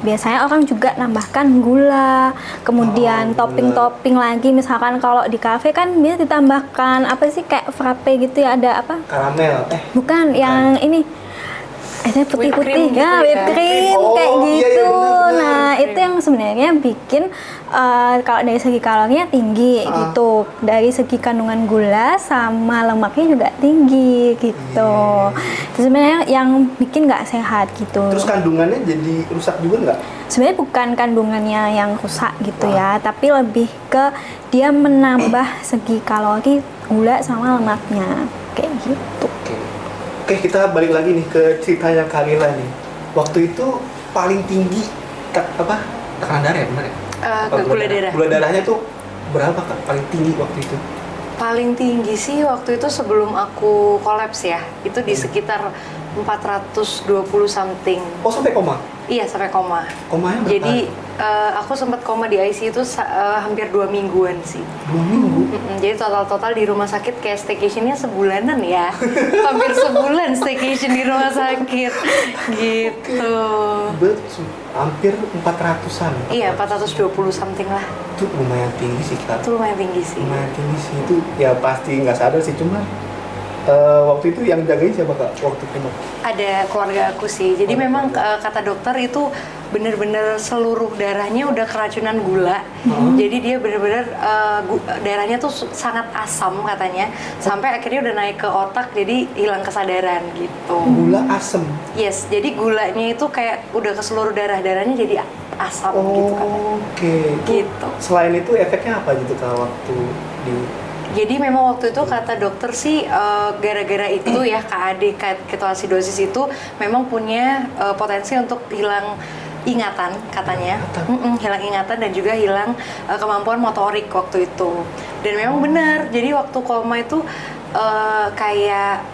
Speaker 3: biasanya orang juga nambahkan gula. Kemudian topping-topping lagi. Misalkan kalau di kafe kan bisa ditambahkan apa sih kayak frappe gitu ya, ada apa?
Speaker 1: Karamel.
Speaker 3: Bukan yang ini. Ada putih-putih
Speaker 2: Whipped cream
Speaker 3: ya,
Speaker 2: gitu
Speaker 3: whipped
Speaker 2: ya.
Speaker 3: cream
Speaker 1: Oh,
Speaker 3: kayak
Speaker 1: iya, iya,
Speaker 3: gitu.
Speaker 1: benar-benar.
Speaker 3: Nah, itu yang sebenarnya bikin kalau dari segi kalorinya tinggi gitu. Dari segi kandungan gula sama lemaknya juga tinggi gitu. Itu sebenarnya yang bikin nggak sehat gitu.
Speaker 1: Terus kandungannya jadi rusak juga nggak?
Speaker 3: Sebenarnya bukan kandungannya yang rusak gitu ya, tapi lebih ke dia menambah segi kalori, gula sama lemaknya kayak gitu.
Speaker 1: Oke, kita balik lagi nih ke ceritanya Kalila nih. Waktu itu paling tinggi tekanan darah ya, benar ya?
Speaker 2: Gula darah.
Speaker 1: Gula darahnya tuh berapa Kak paling tinggi waktu itu?
Speaker 2: Paling tinggi sih waktu itu sebelum aku kolaps ya. Itu di sekitar 420 something.
Speaker 1: Oh, sampai koma?
Speaker 2: Iya, sampai koma.
Speaker 1: Komanya berapa?
Speaker 2: Jadi aku sempat koma di ICU itu hampir 2 mingguan sih.
Speaker 1: 2 minggu?
Speaker 2: Jadi total di rumah sakit kayak staycationnya sebulanan ya. Hampir sebulan staycation di rumah sakit. Gitu.
Speaker 1: Hampir 400-an.
Speaker 2: Iya, 420 something lah.
Speaker 1: Itu lumayan tinggi sih Kak.
Speaker 2: Itu lumayan tinggi sih.
Speaker 1: Lumayan tinggi sih itu. Ya pasti nggak sadar sih, cuman waktu itu yang jagain siapa Kak? Waktu koma?
Speaker 2: Ada keluarga aku sih. Jadi
Speaker 1: Oh,
Speaker 2: memang
Speaker 1: keluarga.
Speaker 2: kata dokter itu bener-bener seluruh darahnya udah keracunan gula. Jadi dia bener-bener darahnya tuh sangat asam katanya. Sampai akhirnya udah naik ke otak, jadi hilang kesadaran gitu.
Speaker 1: Gula asem.
Speaker 2: Yes, jadi gulanya itu kayak udah ke seluruh darahnya jadi asam gitu kan.
Speaker 1: Oke.
Speaker 2: Gitu.
Speaker 1: Selain itu efeknya apa gitu Kak waktu di
Speaker 2: Jadi memang waktu itu kata dokter sih gara-gara itu ya KAD ketoasidosis itu memang punya potensi untuk hilang ingatan katanya. Hilang ingatan dan juga hilang kemampuan motorik waktu itu. Dan memang benar. Jadi waktu koma itu kayak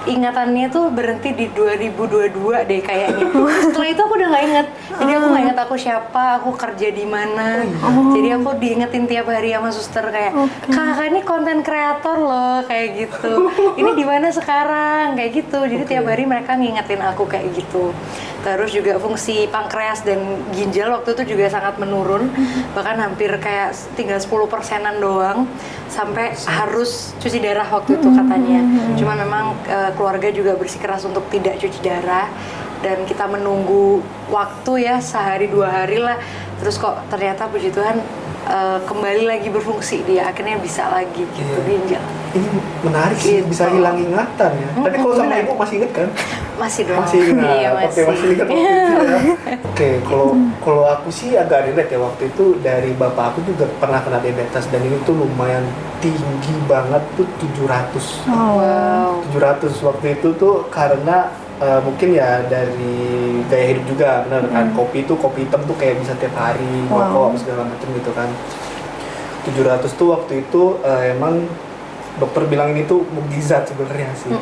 Speaker 2: ingatannya tuh berhenti di 2022 deh kayaknya. Setelah itu aku udah nggak inget. Jadi aku nggak inget aku siapa, aku kerja di mana. Jadi aku diingetin tiap hari sama suster kayak, kakak ini konten kreator loh kayak gitu. Ini di mana sekarang kayak gitu. Jadi tiap hari mereka ngingetin aku kayak gitu. Terus juga fungsi pankreas dan ginjal waktu itu juga sangat menurun. Bahkan hampir kayak tinggal 10%-an doang. Sampai harus cuci darah waktu itu katanya. Cuman memang keluarga juga bersikeras untuk tidak cuci darah. Dan kita menunggu waktu ya, sehari 2 hari lah. Terus kok ternyata puji Tuhan kembali lagi berfungsi dia. Akhirnya bisa lagi gitu ginjal.
Speaker 1: ini menarik sih, bisa hilang ingatan ya. Tapi kalau sama ibu masih inget kan?
Speaker 2: Masih dong.
Speaker 1: Masih ingat.
Speaker 2: Iya,
Speaker 1: Oke, masih ingat waktu itu ya. Oke, kalau aku sih agak relate ya, waktu itu dari bapak aku juga pernah kena diabetes dan ini tuh lumayan tinggi banget tuh 700.
Speaker 2: Wow.
Speaker 1: 700 waktu itu tuh karena mungkin ya dari gaya hidup juga, bener kan. Kopi hitam tuh kayak bisa tiap hari, rokok segala macam gitu kan. 700 tuh waktu itu emang dokter bilang ini tuh mukjizat sebenarnya sih.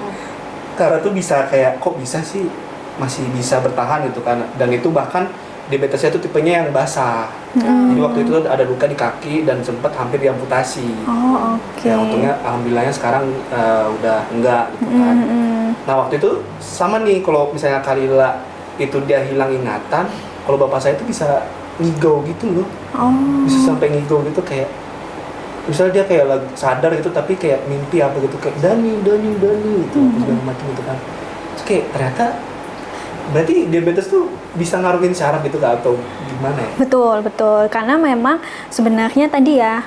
Speaker 1: Karena tuh bisa kayak kok bisa sih masih bisa bertahan gitu kan. Dan itu bahkan diabetesnya tuh tipenya yang basah. Jadi waktu itu ada luka di kaki dan sempat hampir diamputasi.
Speaker 3: Oh, oke.
Speaker 1: Ya untungnya alhamdulillahnya sekarang udah enggak gitu kan. Nah waktu itu sama nih, kalau misalnya Kalila itu dia hilang ingatan, kalau bapak saya itu bisa ngigau gitu loh. Bisa sampai ngigau gitu, kayak misalnya dia kayak lagi sadar gitu tapi kayak mimpi apa gitu, kayak Dani gitu segala macam gitu kan. Terus kayak ternyata berarti diabetes tuh bisa ngaruhin saraf gitu kah, atau gimana ya?
Speaker 3: Betul. Karena memang sebenarnya tadi ya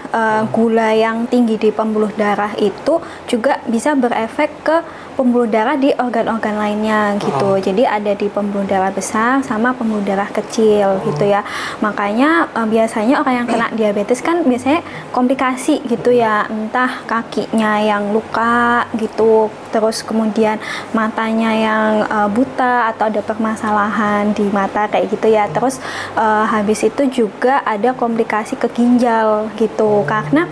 Speaker 3: gula yang tinggi di pembuluh darah itu juga bisa berefek ke pembuluh darah di organ-organ lainnya gitu. Jadi ada di pembuluh darah besar sama pembuluh darah kecil gitu ya. Makanya biasanya orang yang kena diabetes kan biasanya komplikasi gitu ya. Entah kakinya yang luka gitu, terus kemudian matanya yang buta atau ada permasalahan di mata kayak gitu ya. Terus habis itu juga ada komplikasi ke ginjal gitu, karena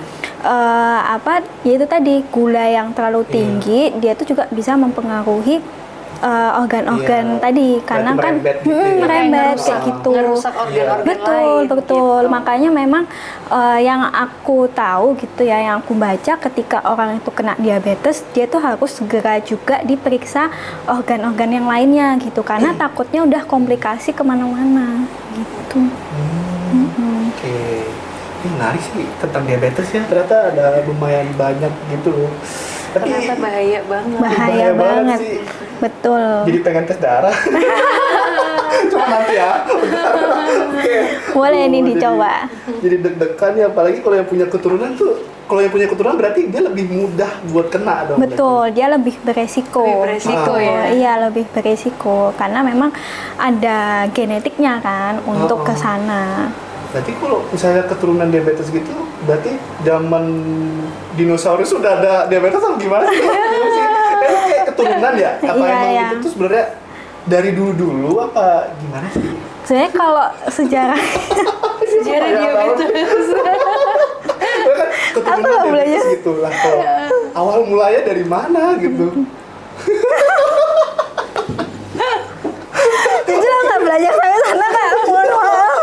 Speaker 3: yaitu tadi gula yang terlalu tinggi dia tuh juga bisa mempengaruhi organ-organ tadi, karena kan merembet kayak gitu.
Speaker 2: Ngerusak organ-organ lain.
Speaker 3: Betul.
Speaker 2: Gitu.
Speaker 3: Makanya memang yang aku tahu gitu ya, yang aku baca, ketika orang itu kena diabetes, dia tuh harus segera juga diperiksa organ-organ yang lainnya gitu, karena takutnya udah komplikasi kemana-mana gitu.
Speaker 1: Oke. Ini menarik sih tentang diabetes ya, ternyata ada lumayan banyak gitu loh. Tapi
Speaker 2: Ternyata bahaya banget.
Speaker 3: Bahaya banget
Speaker 1: sih.
Speaker 3: Betul.
Speaker 1: Jadi pengen tes darah. Cuma nanti ya. Oke.
Speaker 3: Boleh nih dicoba.
Speaker 1: Jadi deg-degan ya, apalagi kalau yang punya keturunan tuh. Kalau yang punya keturunan berarti dia lebih mudah buat kena dong.
Speaker 3: Betul, dia lebih beresiko.
Speaker 2: Lebih beresiko ya.
Speaker 3: Iya, lebih beresiko karena memang ada genetiknya kan untuk ke sana.
Speaker 1: Berarti kalau misalnya keturunan diabetes gitu, berarti zaman dinosaurus sudah ada diabetes atau gimana sih? Kayak keturunan ya? Apa
Speaker 3: Iya,
Speaker 1: emang
Speaker 3: iya.
Speaker 1: itu tuh sebenarnya dari dulu apa gimana sih?
Speaker 3: Sebenarnya kalau sejarah
Speaker 2: Sejarah diabetes.
Speaker 1: Kan keturunan
Speaker 3: Aku nggak
Speaker 1: diabetes gitu lah. Kalau awal mulanya dari mana gitu?
Speaker 3: itu nggak belajar sampai sana Kak. Mohon maaf.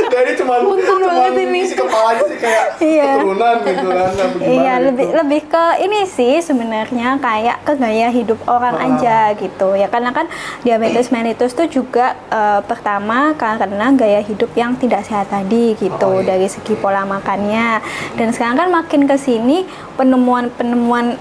Speaker 1: Gak, ini cuma
Speaker 2: banget ini.
Speaker 1: isi kepalanya sih kayak
Speaker 3: Iya.
Speaker 1: keturunan gitu kan, apa gimana
Speaker 3: Iya,
Speaker 1: gitu.
Speaker 3: lebih ke ini sih sebenarnya, kayak ke gaya hidup orang aja gitu ya, karena kan diabetes mellitus tuh juga pertama karena gaya hidup yang tidak sehat tadi gitu, dari segi pola makannya. Dan sekarang kan makin ke sini penemuan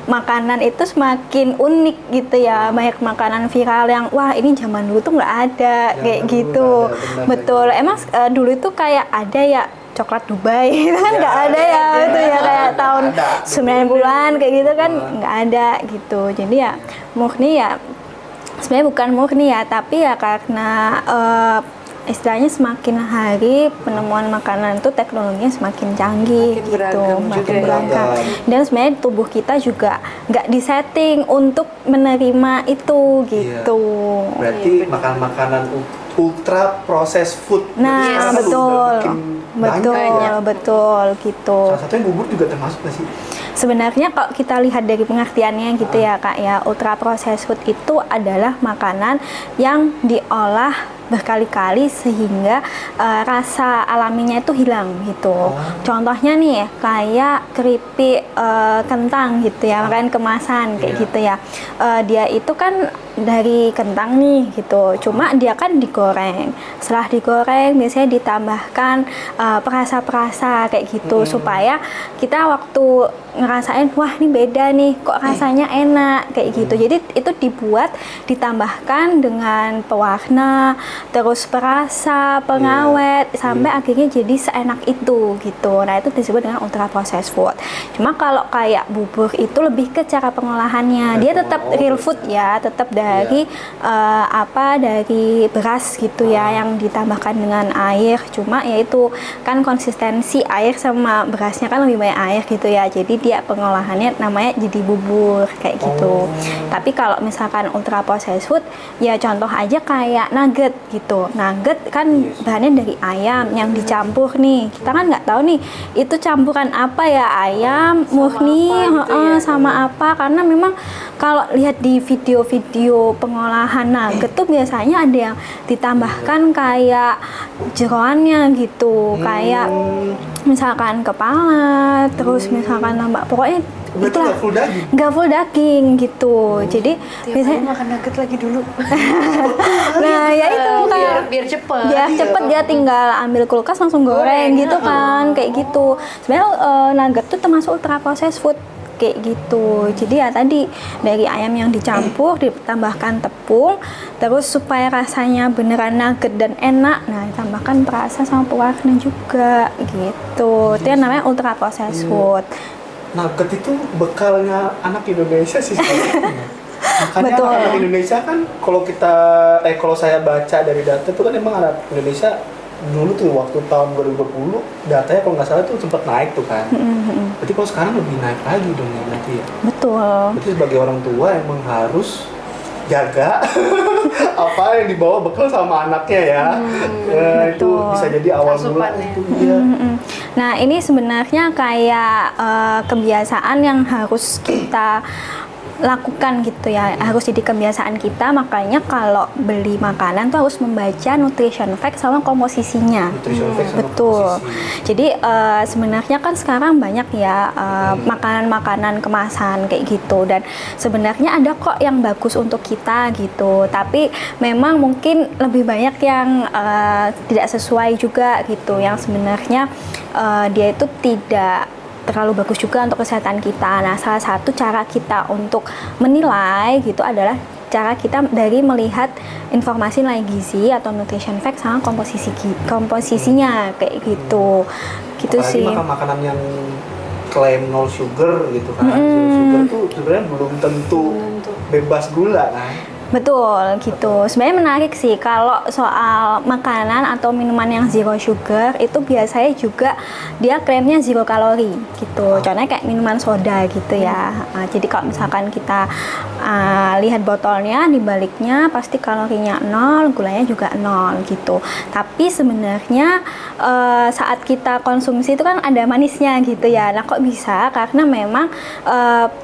Speaker 3: makanan itu semakin unik gitu ya, banyak makanan viral yang wah ini zaman dulu tuh nggak ada kayak
Speaker 1: dulu
Speaker 3: gitu.
Speaker 1: nggak ada, benar,
Speaker 3: Betul, emang dulu itu kayak ada ya coklat Dubai itu kan
Speaker 1: Ya,
Speaker 3: nggak ada ya, itu ya kayak tahun
Speaker 1: ada.
Speaker 3: 90-an kayak gitu kan nggak ada gitu. Jadi ya murni ya sebenarnya bukan murni ya, tapi ya karena istilahnya semakin hari penemuan makanan itu teknologinya semakin canggih
Speaker 2: Makin
Speaker 3: gitu,
Speaker 2: beragam
Speaker 3: makin
Speaker 2: juga ya.
Speaker 3: beragam. Dan sebenarnya tubuh kita juga nggak disetting untuk menerima itu gitu.
Speaker 1: Berarti makan makanan ultra processed food. Berarti
Speaker 3: Nah,
Speaker 1: sekarang kan
Speaker 3: betul.
Speaker 1: udah makin banyak.
Speaker 3: Betul gitu.
Speaker 1: Salah satunya bubur juga termasuk nggak sih?
Speaker 3: Sebenarnya kalau kita lihat dari pengertiannya gitu ya Kak ya, ultra processed food itu adalah makanan yang diolah berkali-kali sehingga rasa alaminya itu hilang gitu. Contohnya nih kayak keripik kentang gitu ya, makanan kemasan kayak gitu ya. Dia itu kan dari kentang nih gitu. Cuma dia kan digoreng. Setelah digoreng biasanya ditambahkan perasa-perasa kayak gitu supaya kita waktu ngerasain wah ini beda nih, kok rasanya enak kayak gitu. Jadi itu dibuat ditambahkan dengan pewarna, terus perasa, pengawet sampai akhirnya jadi seenak itu gitu. Nah, itu disebut dengan ultra processed food. Cuma kalau kayak bubur itu lebih ke cara pengolahannya. Dia tetap real food ya, tetap dari dari beras gitu ya yang ditambahkan dengan air. Cuma yaitu kan konsistensi air sama berasnya kan lebih banyak air gitu ya. Jadi dia pengolahannya namanya jadi bubur kayak gitu. Tapi kalau misalkan ultra processed food ya contoh aja kayak nugget gitu. Nugget kan bahannya dari ayam yang dicampur nih. Kita kan nggak tahu nih itu campuran apa ya, ayam murni sama apa, karena memang kalau lihat di video-video pengolahan nugget tuh biasanya ada yang ditambahkan kayak jeroannya gitu, kayak misalkan kepala, terus misalkan nambah, pokoknya itulah nggak full daging gitu. Jadi biasanya
Speaker 2: makan nugget lagi dulu.
Speaker 3: nah ya itu kayak
Speaker 2: biar cepet.
Speaker 3: Biar cepet dia tinggal ambil kulkas langsung goreng gitu kan, kayak gitu. Sebenarnya nugget tuh termasuk ultra processed food kayak gitu. Jadi ya tadi dari ayam yang dicampur ditambahkan tepung, terus supaya rasanya beneran nugget dan enak, nah ditambahkan perasa sama pewarna juga gitu. Itu yang namanya ultra processed food.
Speaker 1: Nugget itu bekalnya anak Indonesia sih sebenarnya. Makanya
Speaker 3: Betul.
Speaker 1: anak Indonesia kan kalau saya baca dari data itu kan emang anak Indonesia dulu tuh waktu tahun 2020 datanya kalau nggak salah tuh sempat naik tuh kan. Berarti kalau sekarang lebih naik lagi dong ya berarti ya.
Speaker 3: Betul.
Speaker 1: Berarti sebagai orang tua emang harus jaga apa yang dibawa bekal sama anaknya ya. Itu bisa jadi awal mula
Speaker 2: Asupannya.
Speaker 1: itu dia.
Speaker 3: Nah, ini sebenarnya kayak kebiasaan yang harus kita lakukan gitu ya, harus jadi kebiasaan kita. Makanya kalau beli makanan tuh harus membaca nutrition fact sama komposisinya.
Speaker 1: Nutrition fact sama
Speaker 3: Betul.
Speaker 1: komposisi.
Speaker 3: Jadi sebenarnya kan sekarang banyak ya makanan-makanan kemasan kayak gitu, dan sebenarnya ada kok yang bagus untuk kita gitu. Tapi memang mungkin lebih banyak yang tidak sesuai juga gitu, yang sebenarnya dia itu tidak terlalu bagus juga untuk kesehatan kita. Nah, salah satu cara kita untuk menilai gitu adalah cara kita dari melihat informasi nilai gizi atau nutrition fact sama komposisinya kayak gitu. Gitu
Speaker 1: Apalagi
Speaker 3: sih.
Speaker 1: makan makanan yang klaim no sugar gitu kan. Zero sugar tuh sebenarnya belum tentu bebas gula kan.
Speaker 3: Betul gitu. Sebenarnya menarik sih kalau soal makanan atau minuman yang zero sugar itu biasanya juga dia klaimnya zero kalori gitu. Contohnya kayak minuman soda gitu ya. Jadi kalau misalkan kita lihat botolnya, di baliknya pasti kalorinya 0, gulanya juga 0 gitu. Tapi sebenarnya saat kita konsumsi itu kan ada manisnya gitu ya. Nah, kok bisa? Karena memang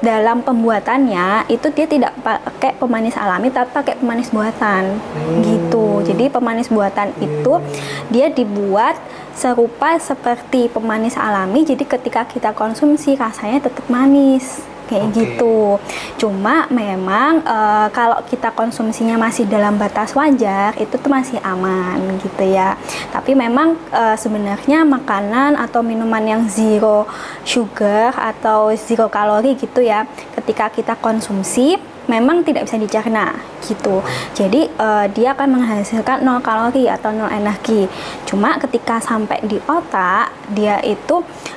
Speaker 3: dalam pembuatannya itu dia tidak pakai pemanis alami tapi pakai pemanis buatan gitu. Jadi pemanis buatan itu dia dibuat serupa seperti pemanis alami. Jadi ketika kita konsumsi rasanya tetap manis kayak gitu. Cuma memang kalau kita konsumsinya masih dalam batas wajar itu tuh masih aman gitu ya. Tapi memang sebenarnya makanan atau minuman yang zero sugar atau zero kalori gitu ya, ketika kita konsumsi memang tidak bisa dicerna gitu. Jadi dia akan menghasilkan 0 kalori atau 0 energi. Cuma ketika sampai di otak,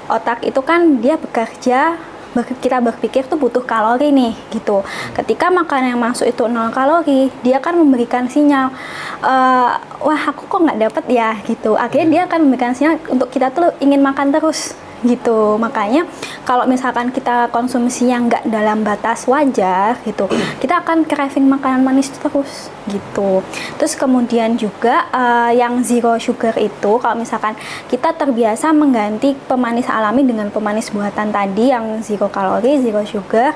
Speaker 3: otak itu kan dia bekerja, kita berpikir tuh butuh kalori nih gitu. Ketika makanan yang masuk itu 0 kalori, dia akan memberikan sinyal, wah aku kok nggak dapet ya gitu. Akhirnya dia akan memberikan sinyal untuk kita tuh ingin makan terus gitu. Makanya kalau misalkan kita konsumsinya nggak dalam batas wajar gitu, kita akan craving makanan manis terus gitu. Terus kemudian juga yang zero sugar itu kalau misalkan kita terbiasa mengganti pemanis alami dengan pemanis buatan tadi yang zero kalori, zero sugar,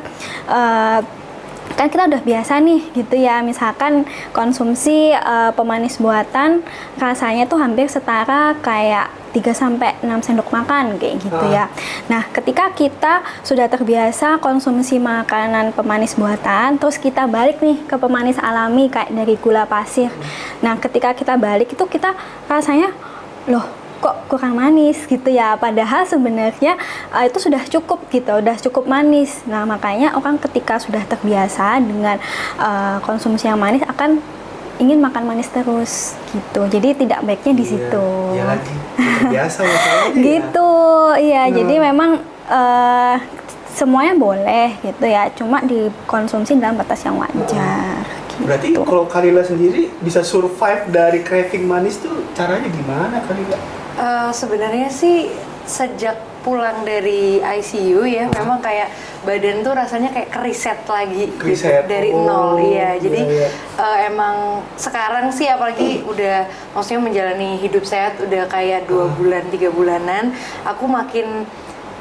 Speaker 3: kan kita udah biasa nih gitu ya, misalkan konsumsi pemanis buatan rasanya tuh hampir setara kayak 3-6 sendok makan kayak gitu ya. Nah, ketika kita sudah terbiasa konsumsi makanan pemanis buatan, terus kita balik nih ke pemanis alami kayak dari gula pasir. Nah, ketika kita balik itu kita rasanya, loh kok kurang manis gitu ya, padahal sebenarnya itu sudah cukup gitu, udah cukup manis. Nah, makanya orang ketika sudah terbiasa dengan konsumsi yang manis akan ingin makan manis terus gitu. Jadi tidak baiknya di situ.
Speaker 1: Iya lagi. Biasa masalahnya.
Speaker 3: Gitu. Iya, jadi memang semuanya boleh gitu ya, cuma dikonsumsi dalam batas yang wajar.
Speaker 1: Berarti
Speaker 3: gitu.
Speaker 1: kalau Kalila sendiri bisa survive dari craving manis tuh caranya gimana Kalila?
Speaker 2: Sebenarnya sih sejak pulang dari ICU ya, memang kayak badan tuh rasanya kayak keriset lagi gitu, dari nol. Iya, jadi emang sekarang sih apalagi udah maksudnya menjalani hidup sehat udah kayak 2 bulan 3 bulanan, aku makin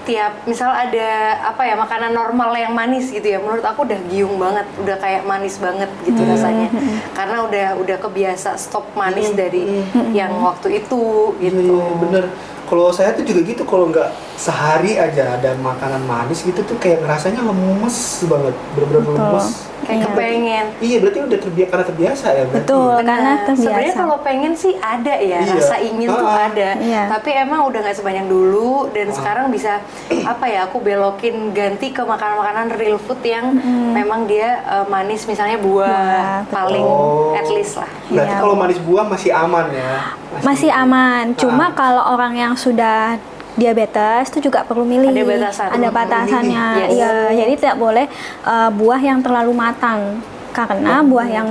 Speaker 2: tiap misal ada apa ya makanan normal yang manis gitu ya, menurut aku udah giung banget, udah kayak manis banget gitu rasanya, karena udah kebiasa stop manis dari yang waktu itu gitu.
Speaker 1: Iya, bener. Kalau saya tuh juga gitu, kalau nggak sehari aja ada makanan manis gitu tuh kayak ngerasanya lemes banget, bener-bener lemes.
Speaker 2: Kayak kepengen.
Speaker 1: Iya, berarti udah karena terbiasa ya berarti.
Speaker 3: Betul, karena terbiasa.
Speaker 2: Sebenarnya kalau pengen sih ada ya, rasa ingin tuh ada.
Speaker 3: Iya.
Speaker 2: Tapi emang udah nggak sebanyak dulu, dan sekarang bisa apa ya? Aku belokin ganti ke makanan-makanan real food yang memang dia manis, misalnya buah paling at least lah.
Speaker 1: Berarti kalau manis buah masih aman ya?
Speaker 3: Masih aman. Cuma kalau orang yang sudah diabetes itu juga perlu milih.
Speaker 2: Ada batasan.
Speaker 3: Ada batasannya.
Speaker 2: Yes.
Speaker 3: Iya, jadi tidak boleh buah yang terlalu matang. Karena buah yang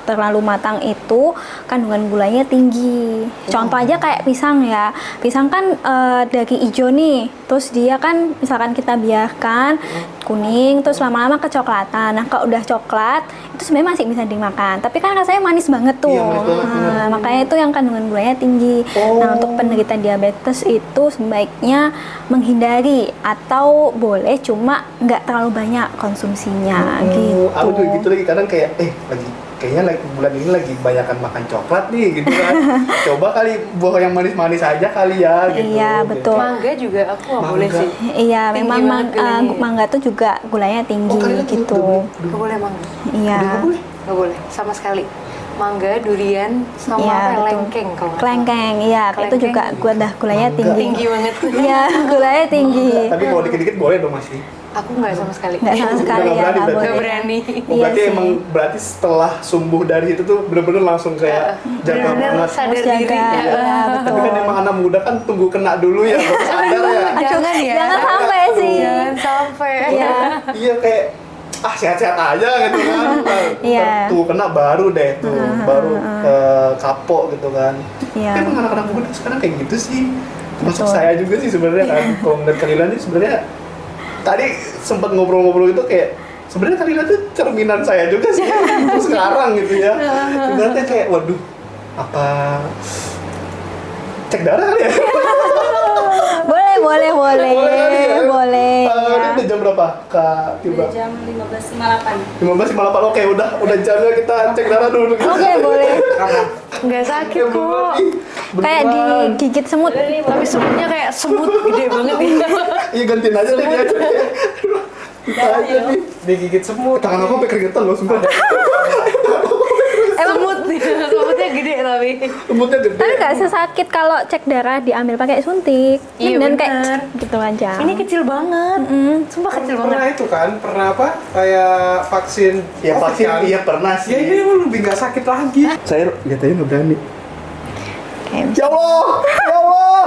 Speaker 3: terlalu matang itu kandungan gulanya tinggi. Contoh aja kayak pisang ya. Pisang kan daging hijau nih. Terus dia kan misalkan kita biarkan kuning terus lama-lama kecoklatan. Nah, kalau udah coklat itu sebenarnya masih bisa dimakan. Tapi kan rasanya manis banget tuh.
Speaker 1: Iya, manis banget,
Speaker 3: Makanya itu yang kandungan gulanya tinggi. Nah, untuk penderita diabetes itu sebaiknya menghindari atau boleh cuma nggak terlalu banyak konsumsinya gitu.
Speaker 1: Aku juga gitu lagi, kadang kayak kayaknya bulan ini lagi banyakan makan coklat nih gitu kan. Coba kali buah yang manis-manis aja kali ya gitu.
Speaker 3: Iya, betul.
Speaker 2: Mangga juga aku nggak boleh sih.
Speaker 3: Iya,
Speaker 2: Tinggi
Speaker 3: memang
Speaker 2: banget gulanya.
Speaker 3: mangga tuh juga gulanya tinggi
Speaker 1: kalian
Speaker 3: gitu.
Speaker 2: Nggak boleh mangga.
Speaker 3: Iya.
Speaker 2: Nggak boleh sama sekali. Mangga, durian, sama
Speaker 3: Iya,
Speaker 2: apa,
Speaker 3: betul.
Speaker 2: lengkeng kalau nggak salah.
Speaker 3: Kelengkeng, iya, itu
Speaker 2: Kelengkeng
Speaker 3: juga gulanya
Speaker 1: Mangga.
Speaker 3: tinggi.
Speaker 2: Tinggi banget.
Speaker 3: Iya, gulanya tinggi.
Speaker 1: Tapi kalau dikit-dikit boleh dong masih.
Speaker 2: Aku nggak sama sekali.
Speaker 3: Nggak sama sekali
Speaker 1: Nggak
Speaker 3: ya,
Speaker 1: berani
Speaker 3: nggak
Speaker 1: berarti.
Speaker 2: Nggak
Speaker 3: boleh.
Speaker 2: berani.
Speaker 1: Oh,
Speaker 3: Iya
Speaker 1: berarti
Speaker 3: sih.
Speaker 1: emang setelah sembuh dari itu tuh bener-bener langsung kayak jaga
Speaker 2: Bener-bener
Speaker 1: banget.
Speaker 2: sadar
Speaker 3: Harus
Speaker 2: diri.
Speaker 3: jaga, iya, betul.
Speaker 1: Tapi kan emang anak muda kan tunggu kena dulu ya, baru sadar ya.
Speaker 2: Jangan ya.
Speaker 3: Jangan sampai sih.
Speaker 2: Jangan sampai.
Speaker 3: Iya.
Speaker 1: Iya kayak sehat-sehat aja gitu kan.
Speaker 3: Iya.
Speaker 1: Tuh kena baru deh tuh, baru kapok gitu kan.
Speaker 3: Iya.
Speaker 1: Emang anak-anak muda sekarang kayak gitu sih. Termasuk
Speaker 3: Betul.
Speaker 1: saya juga sih sebenarnya kan. Kalau ngeliat Kalila nih sebenarnya tadi sempat ngobrol-ngobrol itu kayak sebenarnya Kalila tuh cerminan saya juga sih untuk sekarang gitu ya. Ibaratnya kayak waduh apa cek darah kali ya?
Speaker 3: Boleh.
Speaker 1: Boleh kali ya?
Speaker 3: Boleh.
Speaker 1: Ini
Speaker 3: Ya.
Speaker 1: udah jam berapa Kak Tiba?
Speaker 4: Jam 15.58.
Speaker 1: 15.58. Oke, udah jamnya kita cek darah dulu.
Speaker 3: Oke, boleh.
Speaker 2: Nggak sakit kok.
Speaker 3: Kayak digigit semut.
Speaker 2: Tapi semutnya kayak semut gede banget nih.
Speaker 1: Iya gantiin aja deh dia aja. Kita aja nih digigit semut. Tangan aku sampai keringetan loh sumpah.
Speaker 2: Semut nih. Semutnya gede tapi.
Speaker 1: Semutnya gede.
Speaker 3: Tapi nggak sesakit kalau cek darah diambil pakai suntik.
Speaker 2: Iya,
Speaker 3: Dan
Speaker 2: bener.
Speaker 3: kayak gitu aja.
Speaker 2: Ini kecil banget. Sumpah kecil
Speaker 5: Pernah
Speaker 2: banget.
Speaker 5: itu kan, pernah apa? Kayak vaksin.
Speaker 1: Ya
Speaker 5: COVID
Speaker 1: vaksin
Speaker 5: kan?
Speaker 1: iya pernah sih.
Speaker 5: Ya ini emang lebih nggak sakit lagi.
Speaker 1: Saya lihat aja nggak berani.
Speaker 3: Kayak
Speaker 1: Ya Allah, ya Allah.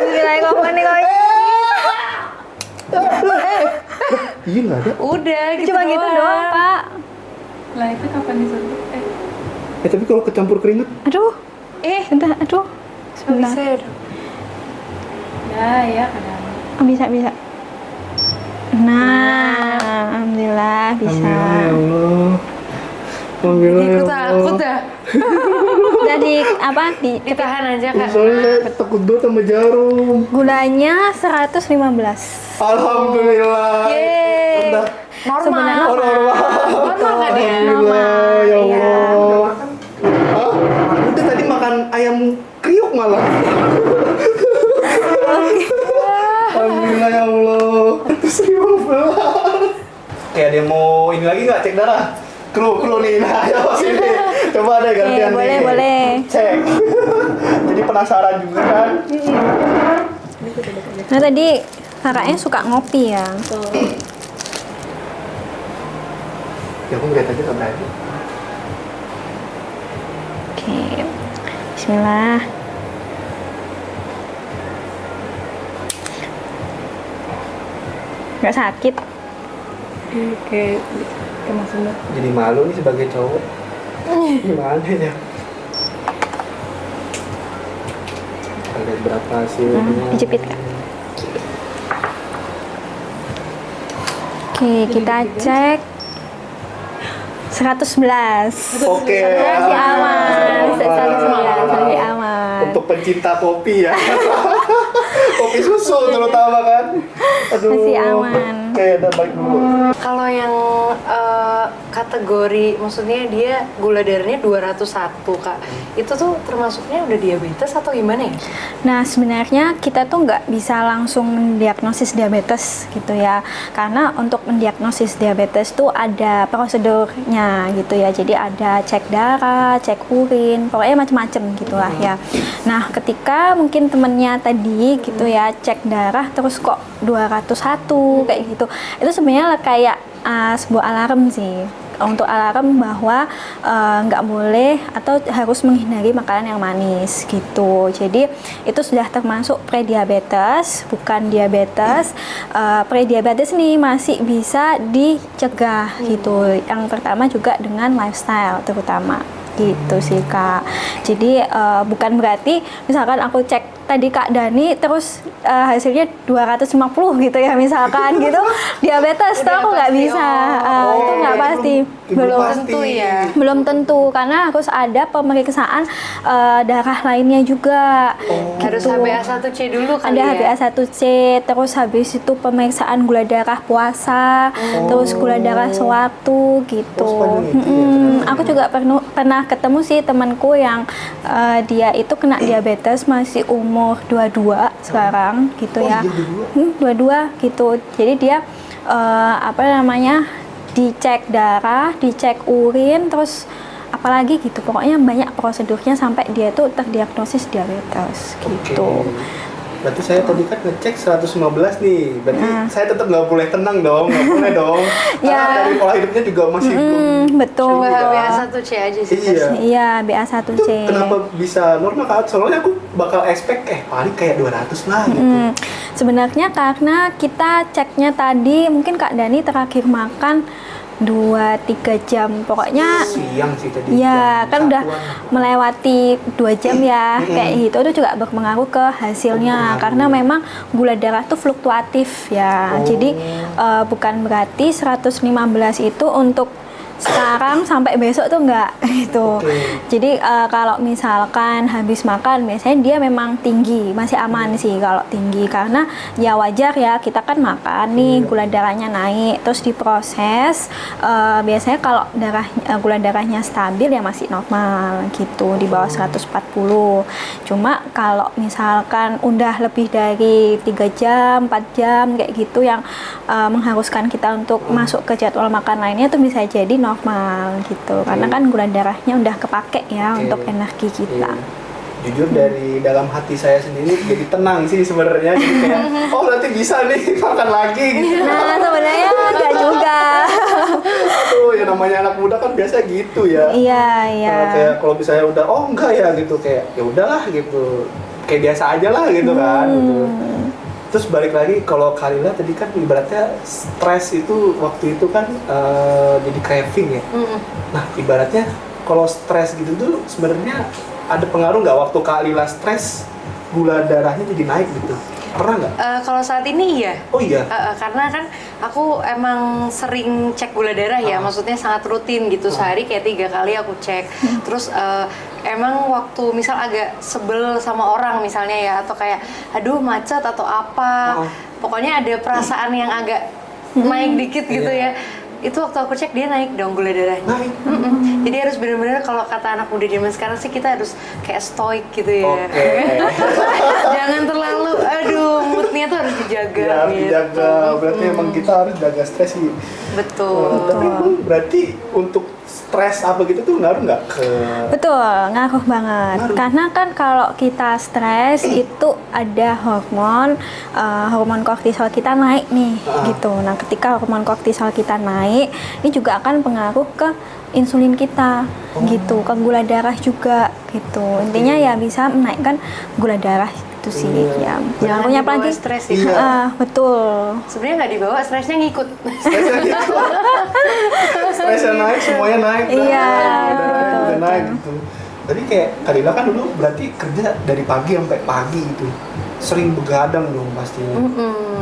Speaker 3: Bismillahirrahmanirrahim kok.
Speaker 1: Iya nggak ada.
Speaker 2: Udah gitu
Speaker 3: Cuma gitu doang, Pak.
Speaker 4: Lah itu kapan disuntik?
Speaker 1: Tapi kalau kecampur keringet,
Speaker 3: Aduh, bentar, aduh. Sebentar.
Speaker 2: Bisa ya.
Speaker 4: Ya kadang.
Speaker 3: Oh, bisa. Nah, alhamdulillah bisa.
Speaker 1: alhamdulillah ya Allah. Alhamdulillah ya
Speaker 2: Ikut
Speaker 1: Allah.
Speaker 2: takut dah.
Speaker 3: Jadi apa?
Speaker 2: Ditahan aja kak.
Speaker 1: Soalnya saya takut banget sama jarum.
Speaker 3: Gulanya 115.
Speaker 1: Alhamdulillah.
Speaker 2: Yeay.
Speaker 1: Udah.
Speaker 2: Normal.
Speaker 1: Oh, normal.
Speaker 2: Normal kan ya?
Speaker 3: Normal,
Speaker 1: ya
Speaker 3: iya.
Speaker 1: Allah. Hah? Udah tadi makan ayam kriuk malah. Alhamdulillah ya Allah. Terus 15. Kayak ada yang mau ini lagi nggak cek darah? Kru nih, nah ayo sini. Coba deh gantian
Speaker 3: Boleh,
Speaker 1: nih.
Speaker 3: boleh.
Speaker 1: Cek. Jadi penasaran juga kan?
Speaker 3: Nah tadi kakaknya suka ngopi ya.
Speaker 1: Ya aku ngeliat aja gak berani.
Speaker 3: Oke, Bismillah. Nggak sakit.
Speaker 4: Kayak kena semut.
Speaker 1: Jadi malu nih sebagai cowok. Gimana ya? Kita lihat berapa hasilnya.
Speaker 3: Dijepit Kak. Oke, kita cek 111.
Speaker 1: Oke.
Speaker 3: Masih aman. 111 masih aman.
Speaker 1: Untuk pencinta kopi ya. Kopi susu terutama kan. Aduh.
Speaker 3: Masih aman.
Speaker 1: Oke, udah balik dulu.
Speaker 2: Kalau yang kategori, maksudnya dia gula darahnya 201 Kak, itu tuh termasuknya udah diabetes atau gimana ya?
Speaker 3: Nah sebenarnya kita tuh nggak bisa langsung mendiagnosis diabetes gitu ya, karena untuk mendiagnosis diabetes tuh ada prosedurnya gitu ya. Jadi ada cek darah, cek urin, pokoknya macam-macam gitulah ya. Nah ketika mungkin temennya tadi gitu ya cek darah terus kok 201 kayak gitu, itu sebenarnya kayak sebuah alarm sih, untuk alarm bahwa nggak boleh atau harus menghindari makanan yang manis gitu. Jadi itu sudah termasuk prediabetes, bukan diabetes. Prediabetes nih masih bisa dicegah gitu. Yang pertama juga dengan lifestyle terutama gitu sih Kak. Jadi bukan berarti misalkan aku cek tadi Kak Dani terus hasilnya 250 gitu ya misalkan gitu diabetes tuh aku nggak bisa. Itu nggak pasti. Belum
Speaker 2: tentu ya.
Speaker 3: Belum tentu karena harus ada pemeriksaan darah lainnya juga.
Speaker 2: Harus
Speaker 3: gitu.
Speaker 2: HbA1c dulu kali
Speaker 3: Ada
Speaker 2: ya?
Speaker 3: HbA1c, terus habis itu pemeriksaan gula darah puasa, terus gula darah sewaktu gitu.
Speaker 1: Oh, sepanjang itu ya ternyata.
Speaker 3: Aku juga pernah ketemu sih temanku yang dia itu kena diabetes masih umur 22 sekarang gitu
Speaker 1: Oh,
Speaker 3: ya.
Speaker 1: dia
Speaker 3: 22 gitu. Jadi dia apa namanya? Dicek darah, dicek urin, terus apalagi gitu. Pokoknya banyak prosedurnya sampai dia tuh terdiagnosis diabetes gitu.
Speaker 1: Oke. Berarti saya tadi kan ngecek 115 nih. Berarti saya tetap nggak boleh tenang dong, nggak boleh dong. Karena
Speaker 3: Ya.
Speaker 1: dari pola hidupnya juga masih belum.
Speaker 3: Betul.
Speaker 2: Coba
Speaker 1: Iya.
Speaker 2: HbA1c aja sih.
Speaker 1: Iya.
Speaker 3: Iya,
Speaker 1: Itu
Speaker 3: BA1C.
Speaker 1: kenapa bisa normal Kak? Soalnya aku bakal expect paling kayak 200 lah gitu.
Speaker 3: Sebenarnya karena kita ceknya tadi mungkin Kak Dani terakhir makan 2-3 jam pokoknya
Speaker 1: Siang sih tadi.
Speaker 3: ya
Speaker 1: jam
Speaker 3: kan udah
Speaker 1: satuan.
Speaker 3: melewati 2 jam ya kayak gitu. Itu juga berpengaruh ke hasilnya karena memang gula darah tuh fluktuatif ya. Jadi bukan berarti 115 itu untuk sekarang sampai besok tuh enggak gitu. Jadi kalau misalkan habis makan biasanya dia memang tinggi, masih aman sih kalau tinggi karena ya wajar ya, kita kan makan nih gula darahnya naik terus diproses. Biasanya kalau gula darahnya stabil ya masih normal gitu di bawah 140. Cuma kalau misalkan udah lebih dari 3 jam, 4 jam kayak gitu yang mengharuskan kita untuk masuk ke jadwal makan lainnya tuh bisa jadi normal gitu. Karena kan gula darahnya udah kepake ya untuk energi kita.
Speaker 1: Iya. Jujur dari dalam hati saya sendiri jadi tenang sih sebenarnya. Jadi kayak, oh berarti bisa nih makan lagi gitu.
Speaker 3: Nah, sebenarnya enggak juga.
Speaker 1: Aduh, ya namanya anak muda kan biasa gitu ya.
Speaker 3: Iya, iya.
Speaker 1: Kayak kalau misalnya udah, oh enggak ya gitu, kayak ya udahlah gitu. Kayak biasa aja lah gitu kan. Gitu. Terus balik lagi kalau Kalila tadi kan ibaratnya stres itu waktu itu kan jadi craving ya. Nah ibaratnya kalau stres gitu tuh sebenarnya ada pengaruh nggak waktu Kalila stres gula darahnya jadi naik gitu? Pernah nggak?
Speaker 2: Kalau saat ini iya.
Speaker 1: Oh iya.
Speaker 2: Karena kan aku emang sering cek gula darah ya, maksudnya sangat rutin gitu, sehari kayak 3 kali aku cek. Terus emang waktu misal agak sebel sama orang misalnya ya, atau kayak aduh macet atau apa, pokoknya ada perasaan yang agak naik dikit gitu ya. Itu waktu aku cek dia naik dong gula darahnya.
Speaker 1: Naik.
Speaker 2: Jadi harus benar-benar kalau kata anak muda zaman sekarang sih kita harus kayak stoik gitu ya.
Speaker 1: Oke.
Speaker 2: Jangan terlalu, aduh, moodnya tuh harus dijaga.
Speaker 1: Ya, harus
Speaker 2: gitu.
Speaker 1: dijaga. Berarti emang kita harus jaga stres sih.
Speaker 2: Betul.
Speaker 1: Tapi emang berarti untuk stres apa gitu tuh ngaruh nggak ke
Speaker 3: Betul, ngaruh banget.
Speaker 1: Ngaruh.
Speaker 3: Karena kan kalau kita stres itu ada hormon kortisol kita naik nih, gitu. Nah, ketika hormon kortisol kita naik, ini juga akan pengaruh ke insulin kita, gitu, ke gula darah juga, gitu. Intinya ya bisa menaikkan gula darah itu sih, ya.
Speaker 2: Jangan
Speaker 3: Pengaruhnya
Speaker 2: dibawa
Speaker 3: apalagi
Speaker 2: stres ya.
Speaker 1: Iya.
Speaker 3: Betul.
Speaker 2: Sebenarnya nggak dibawa, stresnya ngikut.
Speaker 1: stresnya gitu? Stresnya naik, semuanya naik.
Speaker 3: Iya,
Speaker 1: Udah naik gitu. Tadi kayak Kadila kan dulu berarti kerja dari pagi sampai pagi gitu. Sering begadang dong pastinya.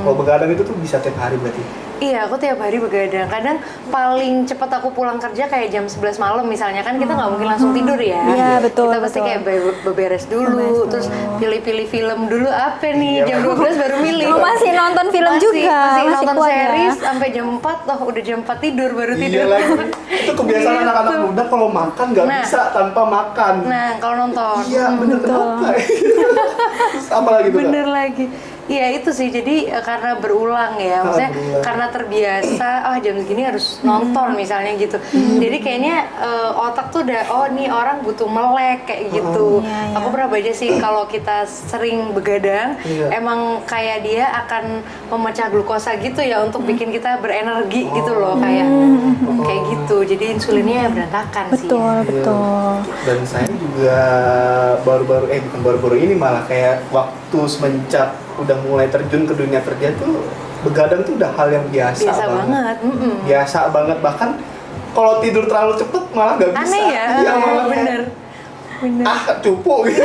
Speaker 1: Kalau begadang itu tuh bisa tiap hari berarti.
Speaker 2: Iya, aku tiap hari begadang. Kadang paling cepat aku pulang kerja kayak jam 11 malam misalnya, kan kita nggak mungkin langsung tidur ya.
Speaker 3: Iya, betul,
Speaker 2: Kita pasti
Speaker 3: betul.
Speaker 2: kayak beberes dulu, terus pilih-pilih film dulu apa nih,
Speaker 1: Iya.
Speaker 2: jam 12 baru milih.
Speaker 3: Oh, masih nonton film juga,
Speaker 2: masih
Speaker 3: masih
Speaker 2: nonton
Speaker 3: kuat ya.
Speaker 2: series sampai jam 4, udah jam 4 tidur baru tidur.
Speaker 1: Iya lagi. Itu kebiasaan
Speaker 2: Gitu.
Speaker 1: anak-anak muda kalau makan nggak
Speaker 2: Nah.
Speaker 1: bisa tanpa makan.
Speaker 2: Nah, kalau nonton.
Speaker 1: Iya, bener kenapa? Terus apa lagi tuh, Kak?
Speaker 2: Bener lagi. Iya itu sih, jadi karena berulang ya, maksudnya
Speaker 1: berulang.
Speaker 2: karena terbiasa, jam segini harus nonton misalnya gitu. Jadi kayaknya otak tuh udah, oh nih orang butuh melek kayak gitu.
Speaker 3: Iya, iya.
Speaker 2: Aku pernah baca sih kalau kita sering begadang,
Speaker 1: Iya.
Speaker 2: emang kayak dia akan memecah glukosa gitu ya untuk bikin kita berenergi gitu loh, kayak gitu. Jadi insulinnya berantakan sih.
Speaker 3: Betul,
Speaker 1: Iya.
Speaker 3: betul.
Speaker 1: Dan saya juga bukan baru-baru ini malah kayak waktu semenjak udah mulai terjun ke dunia kerja tuh begadang tuh udah hal yang biasa,
Speaker 2: Biasa banget.
Speaker 1: Biasa banget, bahkan kalau tidur terlalu cepet malah nggak bisa.
Speaker 2: Aneh ya,
Speaker 1: Iya, malah kayak,
Speaker 2: bener.
Speaker 1: cupu gitu.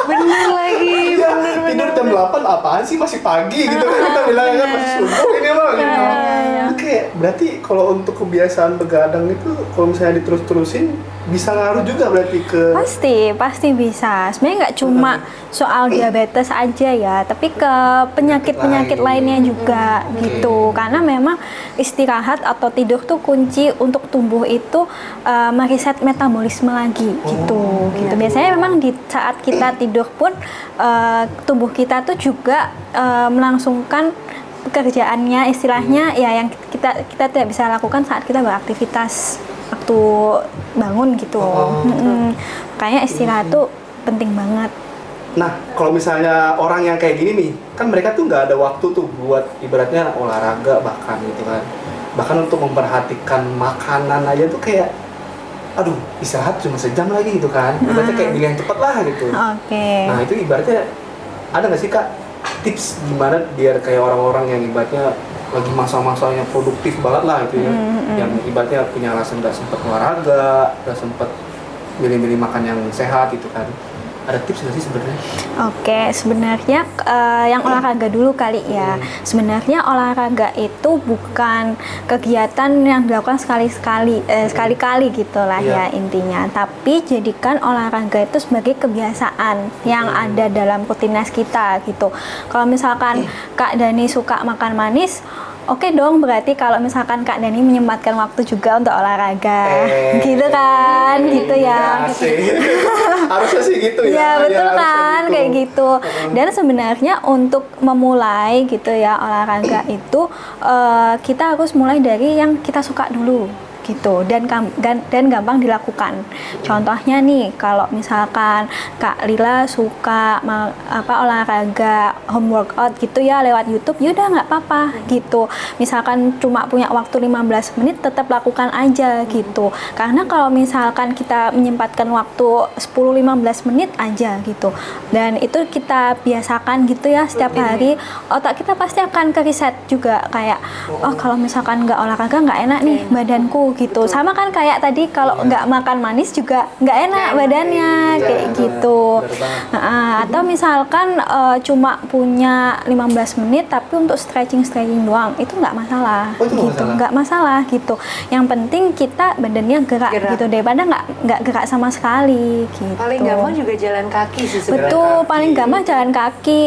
Speaker 2: Bener lagi,
Speaker 1: Iya,
Speaker 2: bener.
Speaker 1: tidur jam 8 apaan sih, masih pagi gitu kan kita bilang kan masih subuh ini mah gitu. Oke, berarti kalau untuk kebiasaan begadang itu kalau misalnya diterus-terusin bisa ngaruh juga berarti ke
Speaker 3: Pasti bisa. Sebenarnya nggak cuma soal diabetes aja ya, tapi ke penyakit-penyakit lainnya juga gitu. Karena memang istirahat atau tidur tuh kunci untuk tubuh itu mereset metabolisme lagi gitu. Gitu. Biasanya memang di saat kita tidur pun tubuh kita tuh juga melangsungkan pekerjaannya, istilahnya ya yang kita tidak bisa lakukan saat kita beraktivitas waktu bangun gitu. Makanya istirahat tuh penting banget.
Speaker 1: Nah, kalau misalnya orang yang kayak gini nih, kan mereka tuh nggak ada waktu tuh buat ibaratnya olahraga bahkan gitu kan. Bahkan untuk memperhatikan makanan aja tuh kayak, aduh istirahat cuma sejam lagi gitu kan. Ibaratnya kayak pilih yang cepet lah gitu.
Speaker 3: Oke.
Speaker 1: Nah itu ibaratnya, ada nggak sih Kak tips gimana biar kayak orang-orang yang ibaratnya lagi masa-masanya produktif banget lah gitu ya. Yang ibaratnya punya alasan nggak sempet olahraga, nggak sempet milih-milih makan yang sehat gitu kan. Ada tips nggak sih sebenarnya?
Speaker 3: Oke, sebenarnya yang olahraga dulu kali ya. Sebenarnya olahraga itu bukan kegiatan yang dilakukan sekali-kali gitulah
Speaker 1: Iya.
Speaker 3: ya intinya. Tapi jadikan olahraga itu sebagai kebiasaan yang ada dalam rutinitas kita gitu. Kalau misalkan Kak Dani suka makan manis, oke dong, berarti kalau misalkan Kak Dani menyempatkan waktu juga untuk olahraga, gitu kan, gitu ya.
Speaker 1: Harusnya sih gitu ya.
Speaker 3: Ya betul
Speaker 1: harusnya
Speaker 3: kan,
Speaker 1: gitu.
Speaker 3: kayak gitu. Dan sebenarnya untuk memulai gitu ya olahraga itu kita harus mulai dari yang kita suka dulu gitu dan gampang dilakukan. Contohnya nih, kalau misalkan Kak Lila suka olahraga home workout gitu ya lewat YouTube, yaudah nggak apa-apa gitu. Misalkan cuma punya waktu 15 menit, tetap lakukan aja gitu. Karena kalau misalkan kita menyempatkan waktu 10-15 menit aja gitu, dan itu kita biasakan gitu ya setiap hari, otak kita pasti akan ke reset juga kayak, oh kalau misalkan nggak olahraga nggak enak nih badanku gitu. Sama kan kayak tadi kalau nggak makan manis juga nggak enak badannya kayak gitu.
Speaker 1: Bener banget.
Speaker 3: Atau misalkan cuma punya 15 menit tapi untuk stretching doang itu nggak masalah
Speaker 1: Oh, itu nggak
Speaker 3: gitu,
Speaker 1: masalah?
Speaker 3: nggak masalah gitu. Yang penting kita badannya gerak gitu daripada nggak gerak sama sekali gitu.
Speaker 2: Paling gampang juga jalan kaki sih sebenarnya.
Speaker 3: Betul,
Speaker 1: kaki.
Speaker 3: paling gampang jalan kaki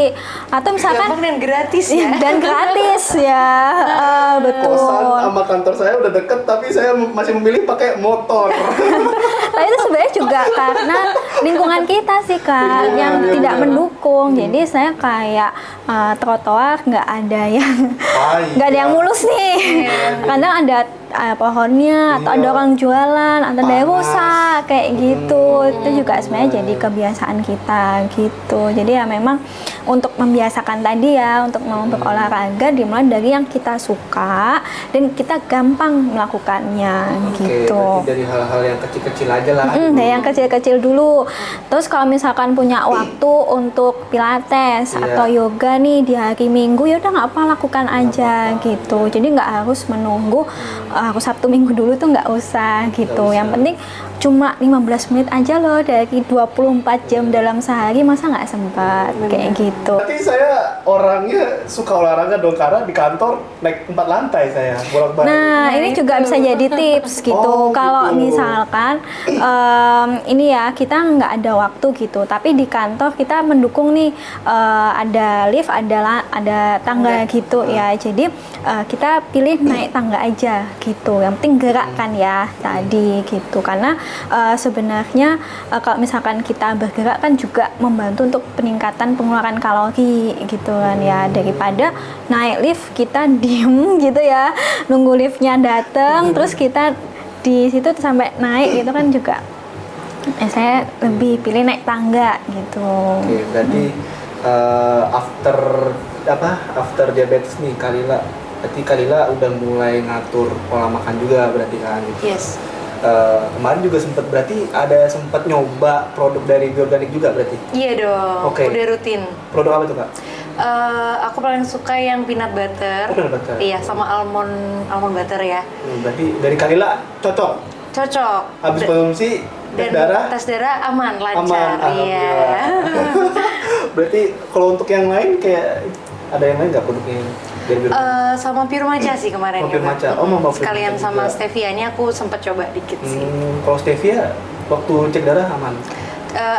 Speaker 3: atau misalkan
Speaker 2: Gampang dan gratis ya.
Speaker 3: dan gratis ya. Betul.
Speaker 1: Kosan sama kantor saya udah deket, tapi saya masih memilih pakai motor.
Speaker 3: Nah itu sebenarnya juga karena lingkungan kita sih Kak
Speaker 1: Lingkungan,
Speaker 3: yang
Speaker 1: iya,
Speaker 3: tidak
Speaker 1: benar.
Speaker 3: mendukung. Jadi saya kayak trotoar nggak ada yang
Speaker 1: Baik,
Speaker 3: nggak ada yang
Speaker 1: ya.
Speaker 3: mulus nih. Kadang ada pohonnya atau
Speaker 1: Iya.
Speaker 3: ada orang jualan atau ada yang
Speaker 1: Panas.
Speaker 3: rusak kayak gitu. Itu juga sebenarnya jadi kebiasaan kita gitu. Jadi ya memang untuk membiasakan tadi ya untuk mau berolahraga dimulai dari yang kita suka dan kita gampang melakukannya gitu.
Speaker 1: Berarti dari hal-hal yang kecil-kecil aja lah.
Speaker 3: Dari yang kecil-kecil dulu. Terus kalau misalkan punya waktu untuk pilates
Speaker 1: Iya.
Speaker 3: atau yoga nih di hari Minggu, ya udah nggak apa lakukan aja gitu. Jadi nggak harus menunggu harus Sabtu Minggu dulu tuh nggak usah gitu.
Speaker 1: usah.
Speaker 3: Yang penting cuma 15 menit aja loh dari 24 jam dalam sehari, masa nggak sempat kayak gitu.
Speaker 1: Tapi saya orangnya suka olahraga dong, karena di kantor naik 4 lantai saya bolak-balik.
Speaker 3: Nah, ini juga bisa jadi tips gitu.
Speaker 1: Oh,
Speaker 3: Kalau
Speaker 1: gitu.
Speaker 3: misalkan ini ya kita nggak ada waktu gitu, tapi di kantor kita mendukung nih ada lift, ada tangga gitu ya. Jadi kita pilih naik tangga aja gitu. Yang penting gerak kan ya tadi gitu. Karena sebenarnya kalau misalkan kita bergerak kan juga membantu untuk peningkatan pengeluaran kalori gitu kan ya, daripada naik lift kita diem gitu ya nunggu liftnya datang terus kita di situ sampai naik gitu kan juga saya lebih pilih naik tangga gitu.
Speaker 1: Oke, berarti after diabetes nih Kalila udah mulai ngatur pola makan juga berarti kan gitu.
Speaker 2: Yes.
Speaker 1: Kemarin juga sempat nyoba produk dari Bioorganic juga berarti.
Speaker 2: Iya dong.
Speaker 1: Oke.
Speaker 2: Udah rutin.
Speaker 1: Produk apa tuh Kak?
Speaker 2: Aku paling suka yang peanut butter.
Speaker 1: Oh, peanut butter.
Speaker 2: Iya, sama almond butter ya.
Speaker 1: Berarti dari Kalila cocok.
Speaker 2: Cocok.
Speaker 1: Habis konsumsi tes darah
Speaker 2: tes darah aman,
Speaker 1: aman.
Speaker 2: lancar. Iya.
Speaker 1: Alhamdulillah. Berarti kalau untuk yang lain kayak ada yang lain nggak produknya dari Bioorganic?
Speaker 2: Sama Pure Matcha sih kemarin.
Speaker 1: Oh, Pure
Speaker 2: juga.
Speaker 1: Matcha. Oh, mau Pure
Speaker 2: Sekalian
Speaker 1: Matcha
Speaker 2: sama
Speaker 1: juga.
Speaker 2: stevia nya aku sempat coba dikit sih.
Speaker 1: Kalau stevia waktu cek darah aman.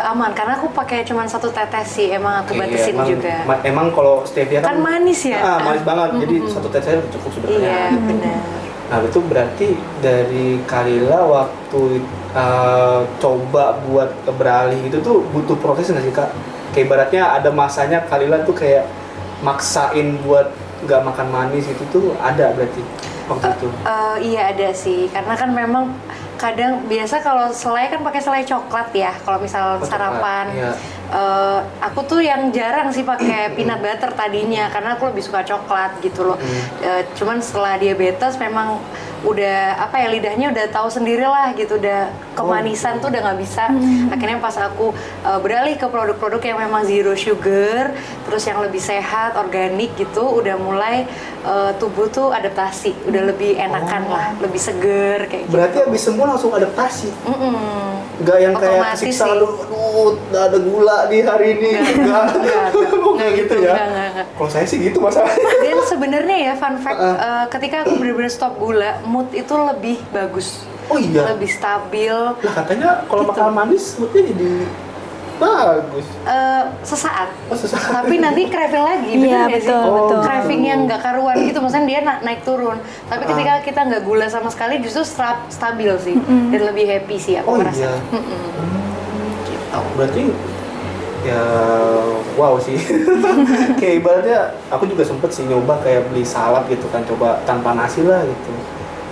Speaker 2: Aman karena aku pakai cuma 1 tetes sih, emang aku batasin
Speaker 1: emang,
Speaker 2: juga.
Speaker 1: Emang kalau stevia
Speaker 2: Kan manis ya?
Speaker 1: manis banget. Jadi 1 tetes aja cukup sebenarnya.
Speaker 2: Iya, benar.
Speaker 1: Nah itu berarti dari Kalila waktu coba buat beralih itu tuh butuh proses nggak sih Kak? Kayak ibaratnya ada masanya Kalila tuh kayak maksain buat nggak makan manis itu tuh ada berarti waktu itu.
Speaker 2: Iya ada sih, karena kan memang kadang biasa kalau selai kan pakai selai coklat ya. Kalau misal
Speaker 1: Coklat,
Speaker 2: sarapan,
Speaker 1: iya.
Speaker 2: aku tuh yang jarang sih pakai peanut butter tadinya, karena aku lebih suka coklat gitu loh. Cuman setelah diabetes memang udah lidahnya udah tahu sendiri lah gitu, udah kemanisan tuh udah nggak bisa. Akhirnya pas aku beralih ke produk-produk yang memang zero sugar, terus yang lebih sehat, organik gitu, udah mulai tubuh tuh adaptasi, udah lebih enakan lah, lebih seger kayak
Speaker 1: Berarti
Speaker 2: gitu.
Speaker 1: habis sembuh langsung adaptasi.
Speaker 2: Mm-mm.
Speaker 1: Nggak yang kayak
Speaker 2: Otomatis
Speaker 1: kesiksa,
Speaker 2: sih.
Speaker 1: aduh ada gula di hari ini. Nggak Nggak gitu ya.
Speaker 2: Nggak.
Speaker 1: Kalau saya sih gitu masalahnya.
Speaker 2: Dan sebenarnya ya fun fact, ketika aku benar-benar stop gula, mood itu lebih bagus,
Speaker 1: Oh iya.
Speaker 2: lebih stabil.
Speaker 1: Lah katanya kalau
Speaker 2: Gitu.
Speaker 1: makan manis moodnya jadi bagus.
Speaker 2: Sesaat,
Speaker 1: Oh susah.
Speaker 2: tapi nanti craving lagi,
Speaker 3: Iya,
Speaker 2: bener nggak sih?
Speaker 3: betul,
Speaker 1: betul.
Speaker 2: Craving yang nggak karuan gitu, maksudnya dia naik turun. Tapi ketika kita nggak gula sama sekali, justru stabil sih, dan lebih happy sih aku
Speaker 1: Oh
Speaker 2: merasa.
Speaker 1: iya.
Speaker 2: Gitu.
Speaker 1: Berarti ya wow sih. Kayak ibaratnya aku juga sempet sih nyoba kayak beli salad gitu kan, coba tanpa nasi lah gitu.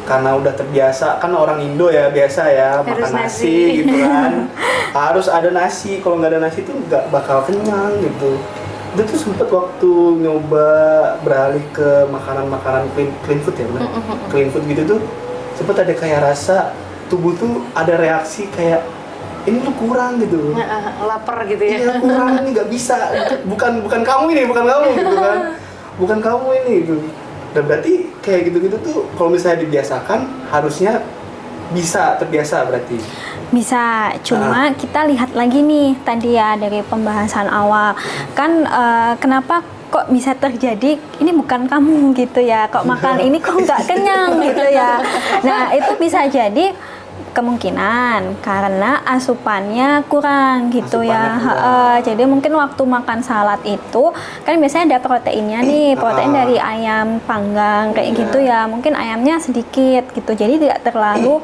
Speaker 1: Karena udah terbiasa, kan orang Indo ya biasa ya
Speaker 2: Harus
Speaker 1: makan nasi
Speaker 2: nasi.
Speaker 1: gitu kan. Harus ada nasi, kalau nggak ada nasi tuh nggak bakal kenyang gitu. Itu tuh sempet waktu nyoba beralih ke makanan-makanan clean food ya benar? Clean food gitu tuh sempet ada kayak rasa tubuh tuh ada reaksi kayak ini tuh kurang gitu.
Speaker 2: Lapar gitu ya.
Speaker 1: Iya kurang ini nggak bisa, bukan kamu ini, bukan kamu gitu kan, bukan kamu ini gitu. Dan berarti kayak gitu-gitu tuh kalau misalnya dibiasakan harusnya bisa terbiasa berarti.
Speaker 3: Bisa, cuma kita lihat lagi nih tadi ya dari pembahasan awal kan kenapa kok bisa terjadi ini bukan kamu gitu ya, kok makan ini kok nggak kenyang gitu ya. Nah itu bisa jadi kemungkinan karena asupannya kurang gitu ya. Jadi mungkin waktu makan salad itu kan biasanya ada proteinnya nih, protein dari ayam panggang kayak gitu ya. Mungkin ayamnya sedikit gitu, jadi tidak terlalu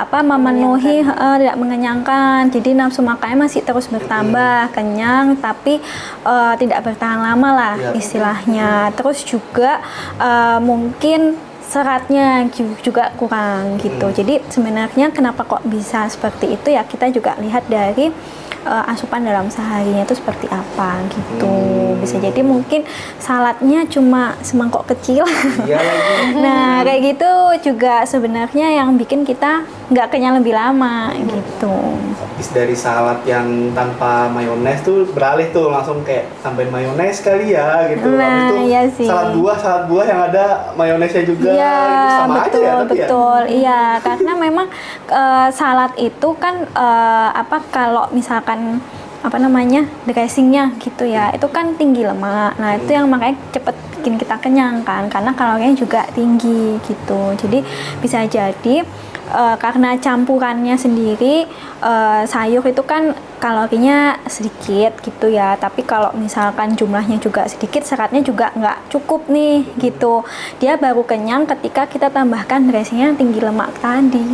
Speaker 3: memenuhi, tidak mengenyangkan. Jadi nafsu makannya masih terus bertambah, kenyang tapi tidak bertahan lama lah istilahnya. Terus juga mungkin seratnya juga kurang gitu. Jadi sebenarnya kenapa kok bisa seperti itu ya, kita juga lihat dari asupan dalam seharinya itu seperti apa gitu. Bisa jadi mungkin saladnya cuma semangkok kecil.
Speaker 1: Iya lagi.
Speaker 3: Nah kayak gitu juga sebenarnya yang bikin kita nggak kenyang lebih lama gitu.
Speaker 1: Habis dari salad yang tanpa mayones tuh beralih tuh langsung kayak tambahin mayones kali ya gitu.
Speaker 3: Nah,
Speaker 1: Habis itu
Speaker 3: iya sih.
Speaker 1: salad buah yang ada mayonesnya juga
Speaker 3: Iya,
Speaker 1: gitu. Sama
Speaker 3: betul,
Speaker 1: aja ya tapi
Speaker 3: betul. Iya, karena memang salad itu kan kalau misalkan dressingnya gitu ya, itu kan tinggi lemak. Nah itu yang makanya cepet bikin kita kenyang kan, karena kalorinya juga tinggi gitu. Jadi bisa jadi karena campurannya sendiri sayur itu kan kalorinya sedikit gitu ya, tapi kalau misalkan jumlahnya juga sedikit, seratnya juga nggak cukup nih gitu. Dia baru kenyang ketika kita tambahkan dressingnya yang tinggi lemak tadi,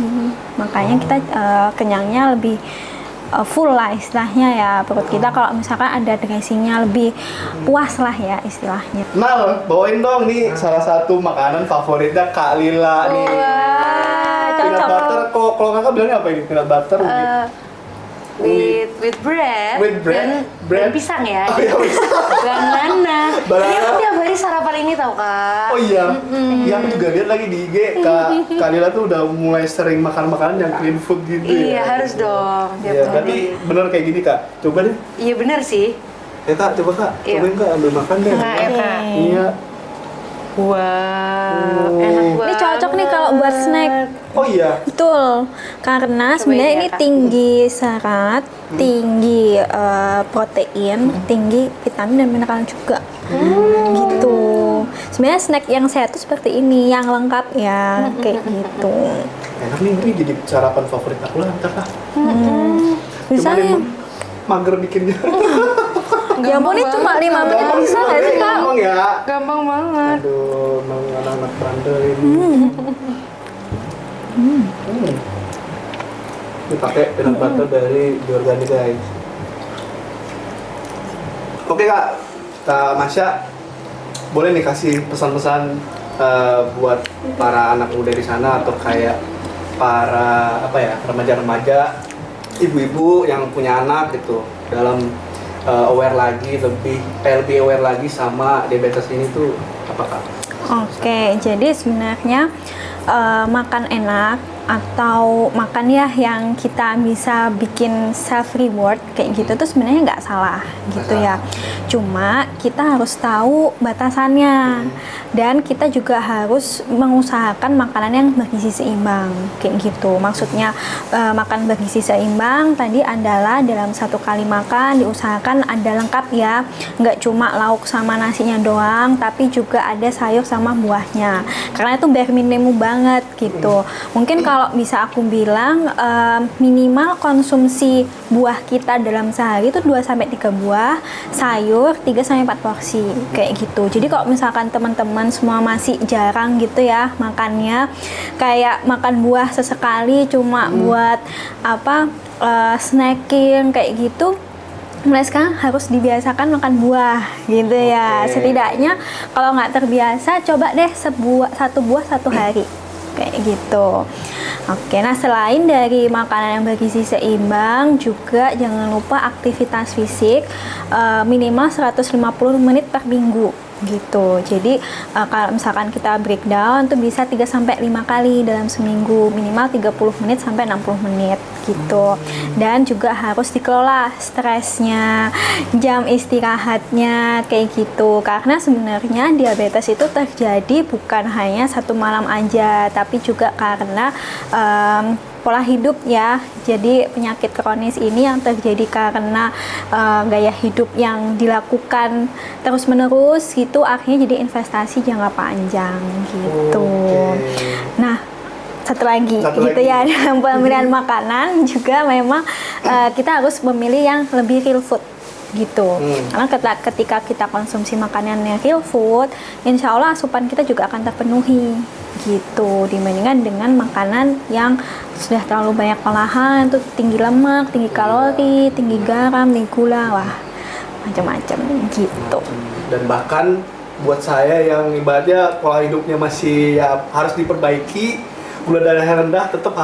Speaker 3: makanya kita kenyangnya lebih full lah istilahnya ya perut kita kalau misalkan ada dressingnya, lebih puas lah ya istilahnya.
Speaker 1: Mal, bawain dong nih salah satu makanan favoritnya Kak Lila nih. Peanut
Speaker 3: cocok.
Speaker 1: butter, kalau kakak bilangnya apa ini? Peanut butter
Speaker 2: With bread,
Speaker 1: With bread?
Speaker 2: dan pisang ya.
Speaker 1: Oh iya, pisang.
Speaker 2: Banana.
Speaker 1: Banana.
Speaker 2: Ini aku tiap hari sarapan ini tau kak.
Speaker 1: Oh iya, iya aku juga lihat lagi di IG Kak Lila tuh udah mulai sering makan makanan yang clean food gitu
Speaker 2: Iya
Speaker 1: ya.
Speaker 2: harus dong. tiap
Speaker 1: Iya,
Speaker 2: hari.
Speaker 1: berarti bener kayak gini Kak. Coba deh.
Speaker 2: Iya bener sih.
Speaker 1: Ya Kak, coba Kak.
Speaker 2: Iya.
Speaker 1: Cobain Kak, ambil makan deh.
Speaker 2: Nah, ya, Kak.
Speaker 1: Iya.
Speaker 2: Wow, enak banget.
Speaker 3: Ini cocok nih kalau buat snack.
Speaker 1: Oh iya.
Speaker 3: Betul, karena sebenarnya
Speaker 2: ya,
Speaker 3: ini
Speaker 2: Kak.
Speaker 3: tinggi serat, tinggi protein, tinggi vitamin dan mineral juga. Gitu. Sebenarnya snack yang sehat tuh seperti ini, yang lengkap ya, kayak gitu.
Speaker 1: Enak nih, ini jadi sarapan favorit aku lah ntar lah.
Speaker 3: Bisa
Speaker 1: Cuman
Speaker 3: nih.
Speaker 1: emang mager bikinnya.
Speaker 3: Ya ampun, ini cuma 5 menit bisa nggak sih Kak?
Speaker 1: Ngomong ya.
Speaker 2: Gampang banget.
Speaker 1: Aduh, mau anak-anak bandel ini. Ini pakai peanut butter dari Organik guys. Oke Kak, Kak Masya, boleh nih kasih pesan-pesan buat para anak muda di sana atau kayak para remaja-remaja, ibu-ibu yang punya anak gitu dalam aware lagi, lebih aware lagi sama diabetes ini tuh apa Kak?
Speaker 3: Oke, jadi sebenarnya makan enak atau makan ya yang kita bisa bikin self reward kayak gitu tuh sebenarnya nggak salah gitu ya. Cuma kita harus tahu batasannya dan kita juga harus mengusahakan makanan yang bergizi seimbang kayak gitu. Maksudnya makan bergizi seimbang tadi adalah dalam satu kali makan diusahakan ada lengkap ya, nggak cuma lauk sama nasinya doang, tapi juga ada sayur sama buahnya. Karena itu bare minimum banget gitu. Mungkin kalau bisa aku bilang minimal konsumsi buah kita dalam sehari itu 2-3 buah, sayur 3-4 porsi kayak gitu. Jadi kalau misalkan teman-teman semua masih jarang gitu ya makannya, kayak makan buah sesekali cuma buat snacking kayak gitu, mulai sekarang harus dibiasakan makan buah gitu ya. Setidaknya kalau nggak terbiasa, coba deh satu buah satu hari kayak gitu. Oke, nah selain dari makanan yang bergizi seimbang, juga jangan lupa aktivitas fisik minimal 150 menit per minggu gitu. Jadi kalau misalkan kita breakdown tuh bisa 3 sampai 5 kali dalam seminggu, minimal 30 menit sampai 60 menit gitu. Dan juga harus dikelola stresnya, jam istirahatnya kayak gitu. Karena sebenarnya diabetes itu terjadi bukan hanya satu malam aja, tapi juga karena pola hidup ya. Jadi penyakit kronis ini yang terjadi karena gaya hidup yang dilakukan terus-menerus gitu, akhirnya jadi investasi jangka panjang gitu. Nah, satu lagi ya, dalam pemilihan makanan juga memang kita harus memilih yang lebih real food gitu. Karena ketika kita konsumsi makanan yang real food, insya Allah asupan kita juga akan terpenuhi gitu, dibandingkan dengan makanan yang sudah terlalu banyak olahan, tuh tinggi lemak, tinggi kalori, tinggi garam, tinggi gula, wah macam-macam gitu.
Speaker 1: Dan bahkan buat saya yang ibaratnya pola hidupnya masih ya harus diperbaiki, gula darahnya rendah, tetap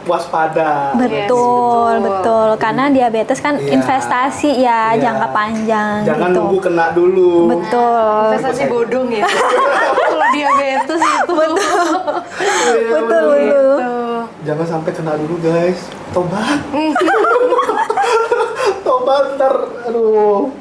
Speaker 1: waspada.
Speaker 3: Betul, betul. Karena diabetes kan investasi ya, jangka panjang.
Speaker 1: Jangan
Speaker 3: gitu.
Speaker 1: nunggu kena dulu.
Speaker 3: Betul.
Speaker 2: Investasi bodong ya. Kalau diabetes itu.
Speaker 3: Betul.
Speaker 1: Jangan sampai kena dulu guys. Tobat. Tobat ntar, aduh.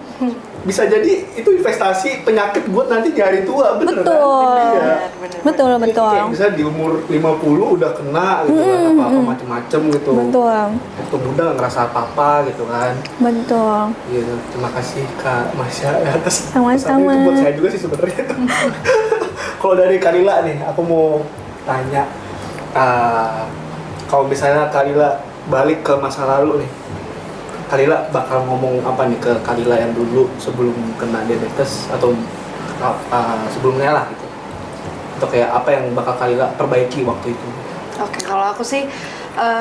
Speaker 1: Bisa jadi itu investasi penyakit buat nanti di hari tua, bener
Speaker 3: Betul.
Speaker 1: kan? Iya.
Speaker 3: Betul.
Speaker 1: Kayak bisa di umur 50 udah kena gitu kan, apa-apa macem-macem gitu.
Speaker 3: Betul.
Speaker 1: Waktu muda nggak ngerasa apa-apa gitu kan.
Speaker 3: Betul.
Speaker 1: Iya, terima kasih Kak Masya atas
Speaker 3: Sama-sama.
Speaker 1: pesannya. Itu buat saya juga sih sebenarnya. Kalau dari Kalila nih, aku mau tanya, kalau misalnya Kalila balik ke masa lalu nih, Kalila bakal ngomong apa nih ke Kalila yang dulu sebelum kena diabetes atau sebelumnya lah gitu? Atau kayak apa yang bakal Kalila perbaiki waktu itu?
Speaker 2: Oke, kalau aku sih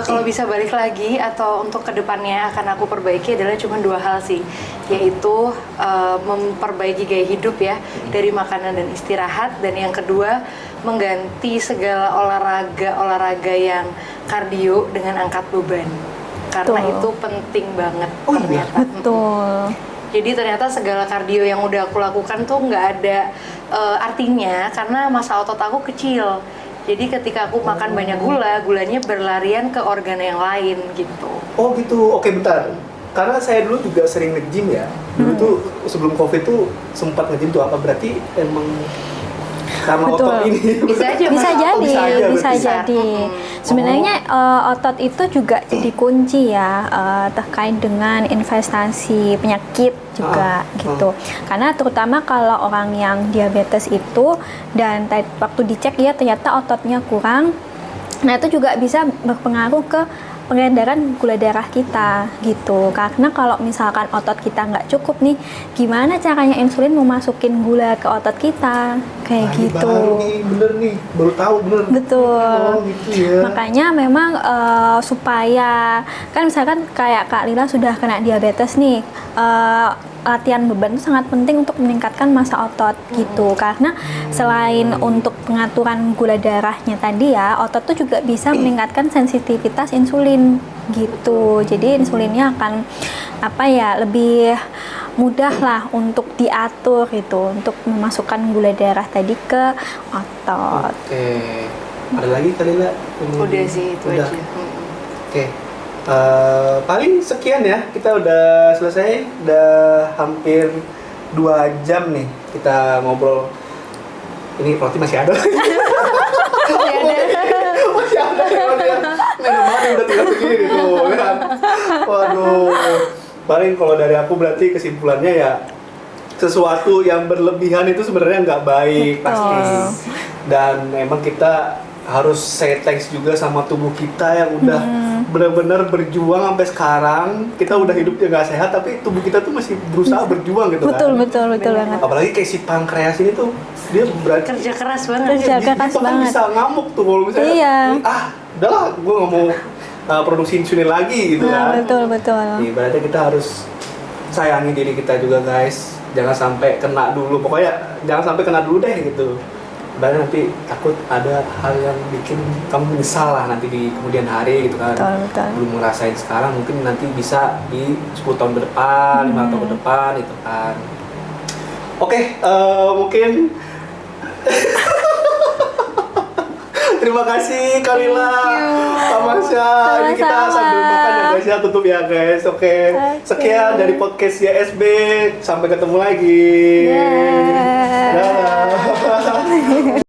Speaker 2: kalau bisa balik lagi atau untuk kedepannya akan aku perbaiki adalah cuma 2 hal sih, yaitu memperbaiki gaya hidup ya, dari makanan dan istirahat, dan yang kedua mengganti segala olahraga yang kardio dengan angkat beban, karena
Speaker 3: Betul.
Speaker 2: itu penting banget ternyata.
Speaker 3: Betul.
Speaker 2: Jadi ternyata segala kardio yang udah aku lakukan tuh nggak ada artinya karena massa otot aku kecil. Jadi ketika aku makan banyak gulanya berlarian ke organ yang lain gitu.
Speaker 1: Oh gitu, oke bentar. Karena saya dulu juga sering nge-gym ya. Dulu tuh sebelum COVID tuh sempat nge-gym tuh, apa berarti emang karena
Speaker 3: Betul.
Speaker 1: otot ini?
Speaker 2: Bisa aja,
Speaker 3: Bisa
Speaker 2: Mas.
Speaker 3: jadi, bisa
Speaker 1: berarti.
Speaker 3: jadi. Sebenarnya otot itu juga jadi kunci ya, terkait dengan investasi penyakit juga gitu. Karena terutama kalau orang yang diabetes itu dan waktu dicek ya ternyata ototnya kurang, nah itu juga bisa berpengaruh ke pengedaran gula darah kita gitu. Karena kalau misalkan otot kita nggak cukup nih, gimana caranya insulin mau masukin gula ke otot kita kayak
Speaker 1: Nah, ini
Speaker 3: gitu.
Speaker 1: baru nih, bener nih, baru tahu bener.
Speaker 3: Betul.
Speaker 1: Oh gitu ya.
Speaker 3: Makanya memang supaya kan misalkan kayak Kak Lila sudah kena diabetes nih, latihan beban itu sangat penting untuk meningkatkan massa otot gitu. Karena selain untuk pengaturan gula darahnya tadi ya, otot tuh juga bisa meningkatkan sensitivitas insulin gitu. Jadi insulinnya akan lebih mudah lah untuk diatur gitu, untuk memasukkan gula darah tadi ke otot.
Speaker 1: Oke. Ada lagi Kalila?
Speaker 2: Udah sih itu
Speaker 1: Udah.
Speaker 2: aja.
Speaker 1: Oke. Paling sekian ya, kita udah selesai, udah hampir 2 jam nih kita ngobrol. Ini roti masih ada. Masih ada roti yang memang udah tinggal segini gitu kan. Waduh. Paling kalau dari aku berarti kesimpulannya ya, sesuatu yang berlebihan itu sebenarnya nggak baik.
Speaker 3: Betul.
Speaker 1: Pasti. Dan emang kita harus say thanks juga sama tubuh kita yang udah benar-benar berjuang sampai sekarang. Kita udah hidupnya nggak sehat, tapi tubuh kita tuh masih berusaha berjuang gitu
Speaker 3: Betul,
Speaker 1: kan.
Speaker 3: betul banget.
Speaker 1: Apalagi kayak si pankreas ini tuh, dia berarti
Speaker 2: Kerja keras banget.
Speaker 3: Kerja
Speaker 1: dia
Speaker 3: keras
Speaker 1: bahkan
Speaker 3: banget.
Speaker 1: bisa ngamuk tuh kalau misalnya
Speaker 3: Iya.
Speaker 1: udahlah gue nggak mau produksi insulin lagi gitu
Speaker 3: Nah,
Speaker 1: kan.
Speaker 3: betul.
Speaker 1: Iya, berarti kita harus sayangi diri kita juga guys. Jangan sampai kena dulu. Pokoknya jangan sampai kena dulu deh gitu. Berarti nanti takut ada hal yang bikin kamu menyesal lah nanti di kemudian hari gitu kan.
Speaker 3: Betul.
Speaker 1: Belum ngerasain sekarang, mungkin nanti bisa di 10 tahun ke depan, 5 tahun ke depan itu kan. Oke, mungkin terima kasih Kalila, Kak Marsha. Ini kita
Speaker 3: Sama-sama.
Speaker 1: sambil makan ya guys ya, tutup ya guys. Oke. Sekian dari podcast YSB. Sampai ketemu lagi.
Speaker 3: Dah.
Speaker 1: Dadah.